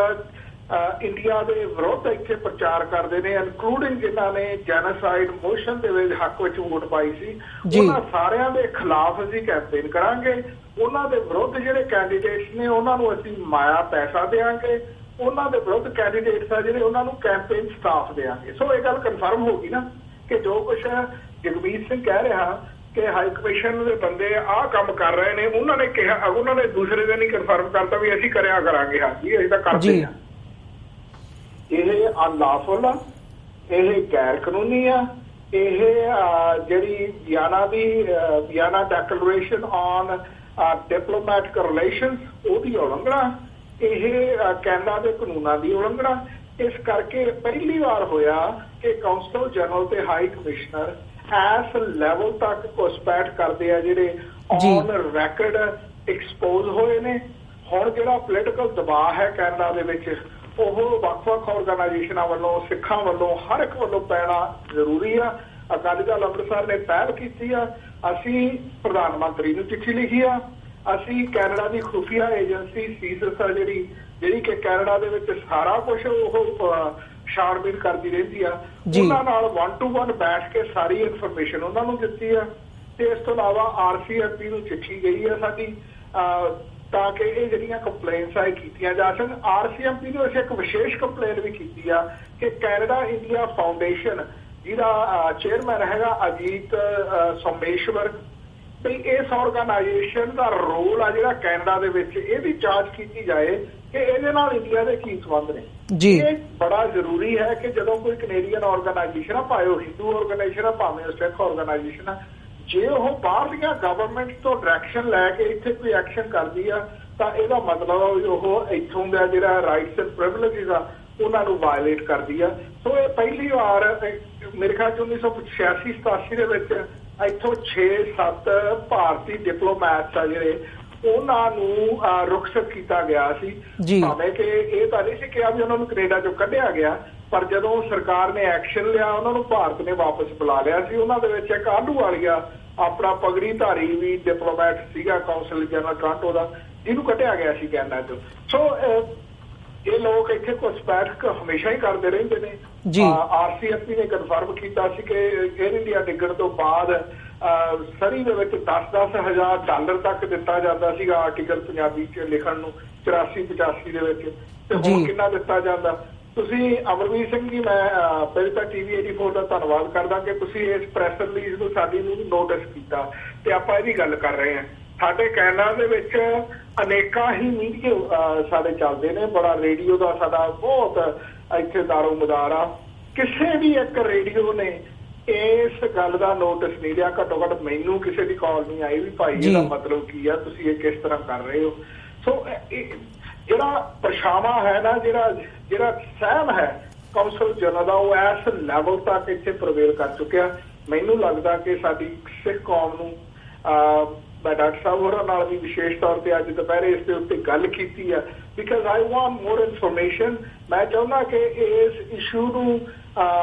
ਇੰਡੀਆ ਦੇ ਵਿਰੁੱਧ ਇੱਥੇ ਪ੍ਰਚਾਰ ਕਰਦੇ ਨੇ, ਇਨਕਲੂਡਿੰਗ ਜਿਨ੍ਹਾਂ ਨੇ ਜੈਨੋਸਾਈਡ ਮੋਸ਼ਨ ਦੇ ਵਿੱਚ ਹੱਕ ਵਿੱਚ ਵੋਟ ਪਾਈ ਸੀ, ਉਹਨਾਂ ਸਾਰਿਆਂ ਦੇ ਖਿਲਾਫ ਅਸੀਂ ਕੈਂਪੇਨ ਕਰਾਂਗੇ। ਉਹਨਾਂ ਦੇ ਵਿਰੁੱਧ ਜਿਹੜੇ ਕੈਂਡੀਡੇਟਸ ਨੇ ਉਹਨਾਂ ਨੂੰ ਅਸੀਂ ਮਾਇਆ ਪੈਸਾ ਦੇਵਾਂਗੇ, ਉਹਨਾਂ ਦੇ ਵਿਰੁੱਧ ਕੈਂਡੀਡੇਟਸ ਆ ਜਿਹੜੇ ਉਹਨਾਂ ਨੂੰ ਕੈਂਪੇਨ ਸਟਾਫ ਦੇਵਾਂਗੇ। ਸੋ ਇਹ ਗੱਲ ਕਨਫਰਮ ਹੋ ਗਈ ਨਾ ਕਿ ਜੋ ਕੁਛ ਜਗਮੀਤ ਸਿੰਘ ਕਹਿ ਰਿਹਾ ਕਿ ਹਾਈ ਕਮਿਸ਼ਨ ਦੇ ਬੰਦੇ ਆਹ ਕੰਮ ਕਰ ਰਹੇ ਨੇ, ਉਹਨਾਂ ਨੇ ਕਿਹਾ, ਉਹਨਾਂ ਨੇ ਦੂਸਰੇ ਦਿਨ ਹੀ ਕਨਫਰਮ ਕਰਤਾ ਵੀ ਅਸੀਂ ਕਰਿਆ ਕਰਾਂਗੇ, ਹਾਂਜੀ ਅਸੀਂ ਤਾਂ ਕਰਦੇ ਹਾਂ। ਇਹ ਅਨਲਾਫੁਲ ਆ, ਇਹ ਗੈਰ ਕਾਨੂੰਨੀ ਆ, ਇਹ ਜਿਹੜੀ Vienna declaration on diplomatic relations ਉਹਦੀ ਉਲੰਘਣਾ, ਇਹ ਕੈਨੇਡਾ ਦੇ ਕਾਨੂੰਨਾਂ ਦੀ ਉਲੰਘਣਾ। ਇਸ ਕਰਕੇ ਪਹਿਲੀ ਵਾਰ ਹੋਇਆ ਕਿ ਕਾਉਂਸਲ ਜਨਰਲ ਤੇ ਹਾਈ ਕਮਿਸ਼ਨਰ ਇਸ ਲੈਵਲ ਤੱਕ ਘੁਸਪੈਠ ਕਰਦੇ ਆ, ਜਿਹੜੇ ਔਨ ਰੈਕਡ ਐਕਸਪੋਜ਼ ਹੋਏ ਨੇ। ਹੁਣ ਜਿਹੜਾ ਪੋਲੀਟੀਕਲ ਦਬਾਅ ਹੈ ਕੈਨੇਡਾ ਦੇ ਵਿੱਚ, ਉਹ ਵੱਖ-ਵੱਖ ਆਰਗੇਨਾਈਜੇਸ਼ਨਾਂ ਵੱਲੋਂ, ਸਿੱਖਾਂ ਵੱਲੋਂ, ਹਰ ਇੱਕ ਵੱਲੋਂ ਪੈਣਾ ਜ਼ਰੂਰੀ ਆ। ਅਕਾਲੀ ਦਲ ਅੰਮ੍ਰਿਤਸਰ ਨੇ ਪਹਿਲ ਕੀਤੀ ਆ, ਅਸੀਂ ਪ੍ਰਧਾਨ ਮੰਤਰੀ ਨੂੰ ਚਿੱਠੀ ਲਿਖੀ ਆ, ਅਸੀਂ ਕੈਨੇਡਾ ਦੀ ਖੁਫੀਆ ਏਜੰਸੀ ਸੀਸਸ ਆ ਜਿਹੜੀ ਕਿ ਕੈਨੇਡਾ ਦੇ ਵਿੱਚ ਸਾਰਾ ਕੁਝ ਉਹ ਛਾਣਬੀਣ ਕਰਦੀ ਰਹਿੰਦੀ ਆ, ਉਹਨਾਂ ਨਾਲ 1-to-1 ਬੈਠ ਕੇ ਸਾਰੀ ਇਨਫੋਰਮੇਸ਼ਨ ਉਹਨਾਂ ਨੂੰ ਦਿੱਤੀ ਆ। ਤੇ ਇਸ ਤੋਂ ਇਲਾਵਾ RCMP ਨੂੰ ਚਿੱਠੀ ਗਈ ਆ ਸਾਡੀ, ਤਾਂ ਕਿ ਇਹ ਜਿਹੜੀਆਂ ਕੰਪਲੇਨਸ ਆ ਕੀਤੀਆਂ ਜਾ ਸਕਣ। RCMP ਨੂੰ ਅਸੀਂ ਇੱਕ ਵਿਸ਼ੇਸ਼ ਕੰਪਲੇਨ ਵੀ ਕੀਤੀ ਆ ਕਿ ਕੈਨੇਡਾ ਇੰਡੀਆ ਫਾਊਂਡੇਸ਼ਨ ਜਿਹਦਾ ਚੇਅਰਮੈਨ ਹੈਗਾ ਅਜੀਤ ਸੋਮੇਸ਼ਵਰ, ਵੀ ਇਸ ਆਰਗੇਨਾਈਜੇਸ਼ਨ ਦਾ ਰੋਲ ਆ ਜਿਹੜਾ ਕੈਨੇਡਾ ਦੇ ਵਿੱਚ, ਇਹਦੀ ਜਾਂਚ ਕੀਤੀ ਜਾਏ ਕਿ ਇਹਦੇ ਨਾਲ ਇੰਡੀਆ ਦੇ ਕੀ ਸੰਬੰਧ ਨੇ। ਇਹ ਬੜਾ ਜ਼ਰੂਰੀ ਹੈ ਕਿ ਜਦੋਂ ਕੋਈ ਕੈਨੇਡੀਅਨ ਆਰਗੇਨਾਈਜੇਸ਼ਨ ਆ, ਭਾਵੇਂ ਉਹ ਹਿੰਦੂ ਆਰਗੇਨਾਈਜੇਸ਼ਨ ਆ, ਭਾਵੇਂ ਉਹ ਸਿੱਖ ਆਰਗੇਨਾਈਜੇਸ਼ਨ ਆ, ਜੇ ਉਹ ਬਾਹਰਲੀਆਂ ਗਵਰਨਮੈਂਟ ਤੋਂ ਡਾਇਰੈਕਸ਼ਨ ਲੈ ਕੇ ਇੱਥੇ ਕੋਈ ਐਕਸ਼ਨ ਕਰਦੀ ਆ ਤਾਂ ਇਹਦਾ ਮਤਲਬ ਉਹ ਇੱਥੋਂ ਦਾ ਜਿਹੜਾ ਰਾਈਟਸ ਐਂਡ ਪ੍ਰਿਵਿਲੇਜਸ ਆ ਉਹਨਾਂ ਨੂੰ ਵਾਇਲੇਟ ਕਰਦੀ ਆ। ਸੋ ਇਹ ਪਹਿਲੀ ਵਾਰ ਮੇਰੇ ਖਿਆਲ 1986-87 ਦੇ ਵਿੱਚ ਇੱਥੋਂ 6-7 ਭਾਰਤੀ ਡਿਪਲੋਮੈਟਸ ਆ ਜਿਹੜੇ ਉਹਨਾਂ ਨੂੰ ਰੁਖਸਤ ਕੀਤਾ ਗਿਆ ਸੀ। ਭਾਵੇਂ ਕਿ ਇਹ ਤਾਂ ਨਹੀਂ ਸੀ ਕਿਹਾ ਵੀ ਉਹਨਾਂ ਨੂੰ ਕੈਨੇਡਾ ਚੋਂ ਕੱਢਿਆ ਗਿਆ, ਪਰ ਜਦੋਂ ਸਰਕਾਰ ਨੇ ਐਕਸ਼ਨ ਲਿਆ ਉਹਨਾਂ ਨੂੰ ਭਾਰਤ ਨੇ ਵਾਪਸ ਬੁਲਾ ਲਿਆ ਸੀ। ਉਹਨਾਂ ਦੇ ਵਿੱਚ ਇੱਕ ਆਲੂਵਾਲੀਆ ਆਪਣਾ ਪਗੜੀਧਾਰੀ ਵੀ ਡਿਪਲੋਮੈਟ ਸੀਗਾ, ਕੌਂਸਲ ਜਨਰਲ ਟੋਰਾਂਟੋ ਦਾ, ਜਿਹਨੂੰ ਕੱਢਿਆ ਗਿਆ ਸੀ ਕੈਨੇਡਾ ਚੋਂ। ਸੋ ਇਹ ਲੋਕ ਇੱਥੇ ਘੁਸਪੈਠ ਹਮੇਸ਼ਾ ਹੀ ਕਰਦੇ ਰਹਿੰਦੇ ਨੇ। RCMP ਨੇ ਕਨਫਰਮ ਕੀਤਾ ਸੀ ਕਿ ਏਅਰ ਇੰਡੀਆ ਡਿੱਗਣ ਤੋਂ ਬਾਅਦ ਸਰੀ ਦੇ ਵਿੱਚ $10,000 ਤੱਕ ਦਿੱਤਾ ਜਾਂਦਾ ਸੀਗਾ ਆਰਟੀਕਲ ਪੰਜਾਬੀ 'ਚ ਲਿਖਣ ਨੂੰ 84-85 ਦੇ ਵਿੱਚ, ਤੇ ਹੁਣ ਕਿੰਨਾ ਦਿੱਤਾ ਜਾਂਦਾ। ਤੁਸੀਂ ਅਮਰਵੀਰ ਸਿੰਘ ਜੀ, ਮੈਂ ਪਹਿਲੇ ਤਾਂ TV 84 ਦਾ ਧੰਨਵਾਦ ਕਰਦਾ ਕਿ ਤੁਸੀਂ ਇਸ ਪ੍ਰੈਸ ਰਿਲੀਜ਼ ਨੂੰ ਸਾਡੀ ਨੂੰ ਨੋਟਿਸ ਕੀਤਾ ਤੇ ਆਪਾਂ ਇਹਦੀ ਗੱਲ ਕਰ ਰਹੇ ਹਾਂ। ਸਾਡੇ ਕੈਨੇਡਾ ਦੇ ਵਿੱਚ ਅਨੇਕਾਂ ਹੀ ਮੀਡੀਆ ਸਾਡੇ ਚੱਲਦੇ ਨੇ, ਬੜਾ ਰੇਡੀਓ ਦਾ ਸਾਡਾ ਬਹੁਤ ਇੱਥੇ ਦਾਰੋ ਮਦਾਰ ਆ। ਕਿਸੇ ਵੀ ਇੱਕ ਰੇਡੀਓ ਨੇ ਇਸ ਗੱਲ ਦਾ ਨੋਟਿਸ ਨਹੀਂ ਲਿਆ, ਘੱਟੋ ਘੱਟ ਮੈਨੂੰ ਕਿਸੇ ਦੀ ਕਾਲ ਨਹੀਂ ਆਈ ਵੀ ਭਾਈ ਇਹਦਾ ਮਤਲਬ ਕੀ ਆ, ਤੁਸੀਂ ਇਹ ਕਿਸ ਤਰ੍ਹਾਂ ਕਰ ਰਹੇ ਹੋ। ਸੋ ਜਿਹੜਾ ਪਰਛਾਵਾਂ ਹੈ ਨਾ, ਜਿਹੜਾ ਸਹਿਮ ਹੈ ਕੌਂਸਲ ਜਨਰਲ ਦਾ, ਉਹ ਇਸ ਲੈਵਲ ਤੱਕ ਇੱਥੇ ਪ੍ਰਵੇਲ ਕਰ ਚੁੱਕਿਆ। ਮੈਨੂੰ ਲੱਗਦਾ ਕਿ ਸਾਡੀ ਸਿੱਖ ਕੌਮ ਨੂੰ ਮੈਂ ਡਾਕਟਰ ਸਾਹਿਬ ਹੋਰਾਂ ਨਾਲ ਵੀ ਵਿਸ਼ੇਸ਼ ਤੌਰ ਤੇ ਅੱਜ ਦੁਪਹਿਰੇ ਇਸ ਦੇ ਉੱਤੇ ਗੱਲ ਕੀਤੀ ਹੈ, because I want more information. ਮੈਂ ਚਾਹੁੰਦਾ ਕਿ ਇਸ ਇਸ਼ੂ ਨੂੰ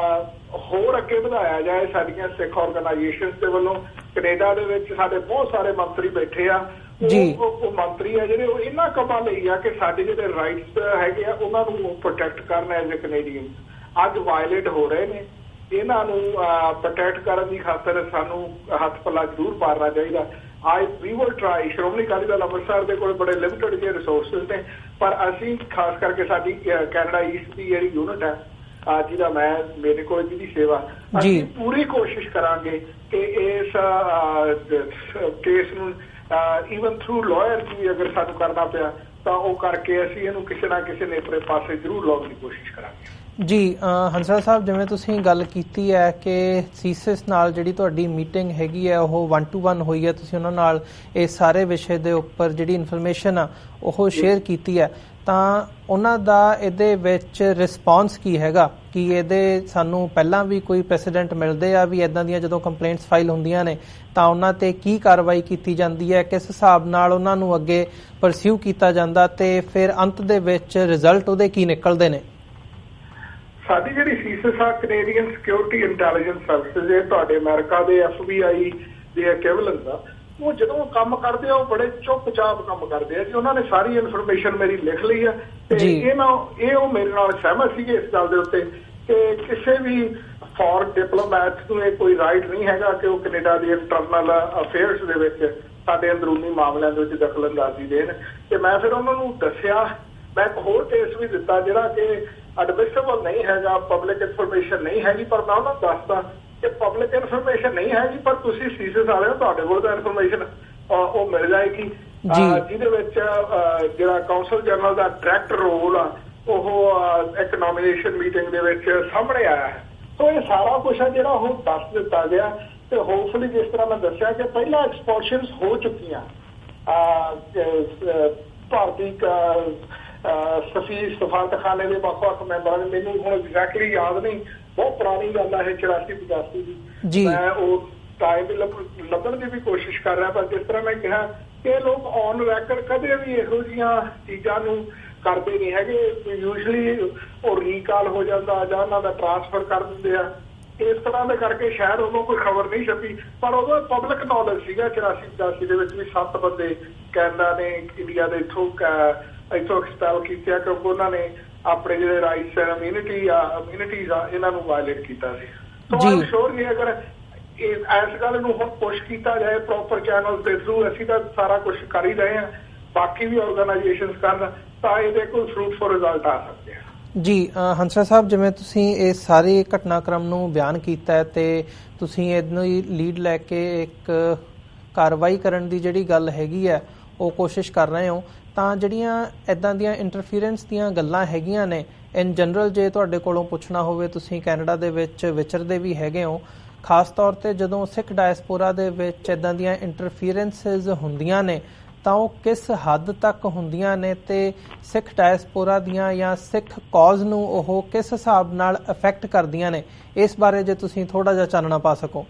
ਹੋਰ ਅੱਗੇ ਵਧਾਇਆ ਜਾਏ ਸਾਡੀਆਂ ਸਿੱਖ ਆਰਗੇਨਾਈਜੇਸ਼ਨਸ ਦੇ ਵੱਲੋਂ। ਕੈਨੇਡਾ ਦੇ ਵਿੱਚ ਸਾਡੇ ਬਹੁਤ ਸਾਰੇ ਮੰਤਰੀ ਬੈਠੇ ਆ, ਉਹ ਮੰਤਰੀ ਆ ਜਿਹੜੇ ਉਹ ਇਹਨਾਂ ਕੰਮਾਂ ਲਈ ਆ ਕਿ ਸਾਡੇ ਜਿਹੜੇ ਰਾਈਟਸ ਹੈਗੇ ਆ ਉਹਨਾਂ ਨੂੰ ਪ੍ਰੋਟੈਕਟ ਕਰਨਾ ਐਜ਼ ਏ ਕੈਨੇਡੀਅਨ ਅੱਜ ਵਾਇਲੇਟ ਹੋ ਰਹੇ ਨੇ। ਇਹਨਾਂ ਨੂੰ ਪ੍ਰੋਟੈਕਟ ਕਰਨ ਦੀ ਖਾਤਰ ਸਾਨੂੰ ਹੱਥ ਪੱਲਾ ਜ਼ਰੂਰ ਮਾਰਨਾ ਚਾਹੀਦਾ। We will try. Shiromani Akali Dal Amritsar ਦੇ ਕੋਲ ਬੜੇ ਲਿਮਿਟਡ ਜਿਹੇ ਰਿਸੋਰਸਿਸ ਨੇ, ਪਰ ਅਸੀਂ ਖਾਸ ਕਰਕੇ ਸਾਡੀ ਕੈਨੇਡਾ ਈਸਟ ਦੀ ਜਿਹੜੀ ਯੂਨਿਟ ਹੈ ਜਿਹਦਾ ਮੇਰੇ ਕੋਲ ਜਿਹਦੀ ਸੇਵਾ, ਅਸੀਂ ਪੂਰੀ ਕੋਸ਼ਿਸ਼ ਕਰਾਂਗੇ ਕਿ ਇਸ ਕੇਸ ਨੂੰ ਈਵਨ ਥਰੂ ਲਾਇਰ ਵੀ ਅਗਰ ਸਾਨੂੰ ਕਰਨਾ ਪਿਆ ਤਾਂ ਉਹ ਕਰਕੇ ਅਸੀਂ ਇਹਨੂੰ ਕਿਸੇ ਨਾ ਕਿਸੇ ਨੇਪਰੇ ਪਾਸੇ ਜ਼ਰੂਰ ਲਾਉਣ ਦੀ ਕੋਸ਼ਿਸ਼ ਕਰਾਂਗੇ। ਜੀ ਹੰਸਰਾਜ ਸਾਹਿਬ, ਜਿਵੇਂ ਤੁਸੀਂ ਗੱਲ ਕੀਤੀ ਹੈ ਕਿ ਸੀਸਿਸ ਨਾਲ ਜਿਹੜੀ ਤੁਹਾਡੀ ਮੀਟਿੰਗ ਹੈਗੀ ਹੈ ਉਹ 1-to-1 ਹੋਈ ਹੈ, ਤੁਸੀਂ ਉਹਨਾਂ ਨਾਲ ਇਹ ਸਾਰੇ ਵਿਸ਼ੇ ਦੇ ਉੱਪਰ ਜਿਹੜੀ ਇਨਫੋਰਮੇਸ਼ਨ ਆ ਉਹ ਸ਼ੇਅਰ ਕੀਤੀ ਹੈ, ਤਾਂ ਉਹਨਾਂ ਦਾ ਇਹਦੇ ਵਿੱਚ ਰਿਸਪੌਂਸ ਕੀ ਹੈਗਾ? ਕਿ ਇਹਦੇ ਸਾਨੂੰ ਪਹਿਲਾਂ ਵੀ ਕੋਈ ਪ੍ਰੈਸੀਡੈਂਟ ਮਿਲਦੇ ਆ ਵੀ ਇੱਦਾਂ ਦੀਆਂ ਜਦੋਂ ਕੰਪਲੇਂਟਸ ਫਾਈਲ ਹੁੰਦੀਆਂ ਨੇ ਤਾਂ ਉਹਨਾਂ ਤੇ ਕੀ ਕਾਰਵਾਈ ਕੀਤੀ ਜਾਂਦੀ ਹੈ, ਕਿਸ ਹਿਸਾਬ ਨਾਲ ਉਹਨਾਂ ਨੂੰ ਅੱਗੇ ਪਰਸਿਊ ਕੀਤਾ ਜਾਂਦਾ ਤੇ ਫਿਰ ਅੰਤ ਦੇ ਵਿੱਚ ਰਿਜ਼ਲਟ ਉਹਦੇ ਕੀ ਨਿਕਲਦੇ ਨੇ? ਸਾਡੀ ਜਿਹੜੀ ਸੀਸਿਸ ਆ, ਕੈਨੇਡੀਅਨ ਸਿਕਿਉਰਿਟੀ ਇੰਟੈਲੀਜੈਂਸ ਸਰਵਿਸਿਜ਼, ਇਹ ਤੁਹਾਡੇ ਅਮਰੀਕਾ ਦੇ FBI ਦੇ ਇਕੁਇਵਲੈਂਟ ਆ। ਉਹ ਜਦੋਂ ਕੰਮ ਕਰਦੇ ਆ ਉਹ ਬੜੇ ਚੁੱਪ-ਚਾਪ ਕੰਮ ਕਰਦੇ ਆ ਜੀ। ਉਹਨਾਂ ਨੇ ਸਾਰੀ ਇਨਫੋਰਮੇਸ਼ਨ ਮੇਰੀ ਲਿਖ ਲਈ ਆ ਤੇ ਉਹ ਮੇਰੇ ਨਾਲ ਸਹਿਮਤ ਸੀਗੇ ਇਸ ਗੱਲ ਦੇ ਉੱਤੇ ਕਿ ਕਿਸੇ ਵੀ ਫੋਰਨ ਡਿਪਲੋਮੈਟ ਨੂੰ ਇਹ ਕੋਈ ਰਾਈਟ ਨਹੀਂ ਹੈਗਾ ਕਿ ਉਹ ਕੈਨੇਡਾ ਦੀ ਇੰਟਰਨਲ ਅਫੇਅਰਸ ਦੇ ਵਿੱਚ ਸਾਡੇ ਅੰਦਰੂਨੀ ਮਾਮਲਿਆਂ ਦੇ ਵਿੱਚ ਦਖਲਅੰਦਾਜ਼ੀ ਦੇਣ। ਤੇ ਮੈਂ ਫਿਰ ਉਹਨਾਂ ਨੂੰ ਦੱਸਿਆ, ਮੈਂ ਇੱਕ ਹੋਰ ਕੇਸ ਵੀ ਦਿੱਤਾ ਜਿਹੜਾ ਕਿ ਐਡਮਿਸਿਬਲ ਨਹੀਂ ਹੈਗਾ, ਪਬਲਿਕ ਇਨਫੋਰਮੇਸ਼ਨ ਨਹੀਂ ਹੈਗੀ, ਪਰ ਮੈਂ ਉਹਨਾਂ ਨੂੰ ਦੱਸਦਾ ਕਿ ਪਬਲਿਕ ਇਨਫੋਰਮੇਸ਼ਨ ਨਹੀਂ ਹੈਗੀ ਪਰ ਤੁਸੀਂ ਸੀਸਿਸ ਵਾਲੇ ਹੋ, ਤੁਹਾਡੇ ਕੋਲ ਤਾਂ ਇਨਫੋਰਮੇਸ਼ਨ ਉਹ ਮਿਲ ਜਾਏਗੀ, ਜਿਹਦੇ ਵਿੱਚ ਜਿਹੜਾ ਕੌਂਸਲ ਜਨਰਲ ਦਾ ਡਾਇਰੈਕਟ ਰੋਲ ਆ ਉਹ ਇੱਕ ਨੋਮੀਨੇਸ਼ਨ ਮੀਟਿੰਗ ਦੇ ਵਿੱਚ ਸਾਹਮਣੇ ਆਇਆ ਹੈ। ਸੋ ਇਹ ਸਾਰਾ ਕੁਛ ਹੈ ਜਿਹੜਾ ਉਹ ਦੱਸ ਦਿੱਤਾ ਗਿਆ ਤੇ ਹੋਪਫੁਲੀ ਜਿਸ ਤਰ੍ਹਾਂ ਮੈਂ ਦੱਸਿਆ ਕਿ ਪਹਿਲਾਂ ਐਕਸਪੋਰਸ਼ਨਸ ਹੋ ਚੁੱਕੀਆਂ ਭਾਰਤੀ ਸਫਾਰਤਖਾਨੇ ਦੇ ਵੱਖ-ਵੱਖ ਮੈਂਬਰਾਂ ਨੇ, ਮੈਨੂੰ ਹੁਣ ਐਗਜ਼ੈਕਟਲੀ ਯਾਦ ਨਹੀਂ, ਬਹੁਤ ਪੁਰਾਣੀ ਗੱਲ ਹੈ 84-85 ਦੀ। ਮੈਂ ਉਹ ਟਾਈਮ ਲੱਭਣ ਦੀ ਵੀ ਕੋਸ਼ਿਸ਼ ਕਰ ਰਿਹਾ, ਪਰ ਜਿਸ ਤਰ੍ਹਾਂ ਮੈਂ ਕਿਹਾ ਕਿ ਇਹ ਲੋਕ ਔਨ ਰੈਕਰਡ ਕਦੇ ਵੀ ਇਹੋ ਜਿਹੀਆਂ ਚੀਜ਼ਾਂ ਨੂੰ ਕਰਦੇ ਨਹੀਂ ਹੈਗੇ। ਯੂਜਲੀ ਉਹ ਰੀਕਾਲ ਹੋ ਜਾਂਦਾ ਜਾਂ ਉਹਨਾਂ ਦਾ ਟ੍ਰਾਂਸਫਰ ਕਰ ਦਿੰਦੇ ਆ। ਇਸ ਤਰ੍ਹਾਂ ਦੇ ਕਰਕੇ ਸ਼ਾਇਦ ਉਦੋਂ ਕੋਈ ਖਬਰ ਨਹੀਂ ਛਪੀ, ਪਰ ਉਦੋਂ ਪਬਲਿਕ ਨੌਲੇਜ ਸੀਗਾ 84-85 ਦੇ ਵਿੱਚ ਵੀ 7 ਬੰਦੇ ਕੈਨੇਡਾ ਨੇ ਇੰਡੀਆ ਦੇ ਇੱਥੋਂ ਐਕਸਪੈਲ ਕੀਤੇ ਕਿਉਂਕਿ ਉਹਨਾਂ ਨੇ ਆਪਣੇ ਜਿਹੜੇ ਰਾਈਟਸ ਇਮਿਊਨਿਟੀਜ਼ ਆ ਇਹਨਾਂ ਨੂੰ ਵਾਇਲੇਟ ਕੀਤਾ ਸੀ। ਸੋ ਆਈ ਐਮ ਸ਼ੋਰ ਕਿ ਅਗਰ ਇਸ ਗੱਲ ਨੂੰ ਹੁਣ ਪੁਸ਼ ਕੀਤਾ ਜਾਏ ਪ੍ਰੋਪਰ ਚੈਨਲ ਦੇ ਥਰੂ, ਅਸੀਂ ਤਾਂ ਸਾਰਾ ਕੁਝ ਕਰ ਹੀ ਰਹੇ ਹਾਂ, ਬਾਕੀ ਵੀ ਆਰਗੇਨਾਈਜੇਸ਼ਨਸ ਕਰਨ ਤਾਂ ਇਹਦੇ ਕੋਈ ਫਰੂਟਫੁਲ ਰਿਜ਼ਲਟ ਆ ਸਕਦੇ ਆ। ਜੀ ਹੰਸਰਾਜ ਸਾਹਿਬ, ਜਿਵੇਂ ਤੁਸੀਂ ਇਹ ਸਾਰੇ ਘਟਨਾਕ੍ਰਮ ਨੂੰ ਬਿਆਨ ਕੀਤਾ ਹੈ ਤੇ ਤੁਸੀਂ ਇਹਨੂੰ ਲੀਡ ਲੈ ਕੇ ਇੱਕ ਕਾਰਵਾਈ ਕਰਨ ਦੀ ਜਿਹੜੀ ਗੱਲ ਹੈਗੀ ਹੈ ਉਹ ਕੋਸ਼ਿਸ਼ ਕਰ ਰਹੇ ਹੋ, ਤਾਂ ਜਿਹੜੀਆਂ ਇੱਦਾਂ ਦੀਆਂ ਇੰਟਰਫੀਰੈਂਸ ਦੀਆਂ ਗੱਲਾਂ ਹੈਗੀਆਂ ਨੇ ਇਨ ਜਨਰਲ, ਜੇ ਤੁਹਾਡੇ ਕੋਲੋਂ ਪੁੱਛਣਾ ਹੋਵੇ, ਤੁਸੀਂ ਕੈਨੇਡਾ ਦੇ ਵਿੱਚ ਵਿਚਰਦੇ ਵੀ ਹੈਗੇ ਹੋ, ਖਾਸ ਤੌਰ 'ਤੇ ਜਦੋਂ ਸਿੱਖ ਡਾਇਸਪੋਰਾ ਦੇ ਵਿੱਚ ਇੱਦਾਂ ਦੀਆਂ ਇੰਟਰਫੀਰੈਂਸਿਸ ਹੁੰਦੀਆਂ ਨੇ ਤਾਂ ਉਹ ਕਿਸ ਹੱਦ ਤੱਕ ਹੁੰਦੀਆਂ ਨੇ ਤੇ ਸਿੱਖ ਡਾਇਸਪੋਰਾ ਦੀਆਂ ਜਾਂ ਸਿੱਖ ਕੌਜ਼ ਨੂੰ ਉਹ ਕਿਸ ਹਿਸਾਬ ਨਾਲ ਅਫੈਕਟ ਕਰਦੀਆਂ ਨੇ, ਇਸ ਬਾਰੇ ਜੇ ਤੁਸੀਂ ਥੋੜਾ ਜਿਹਾ ਚਾਨਣਾ ਪਾ ਸਕੋ।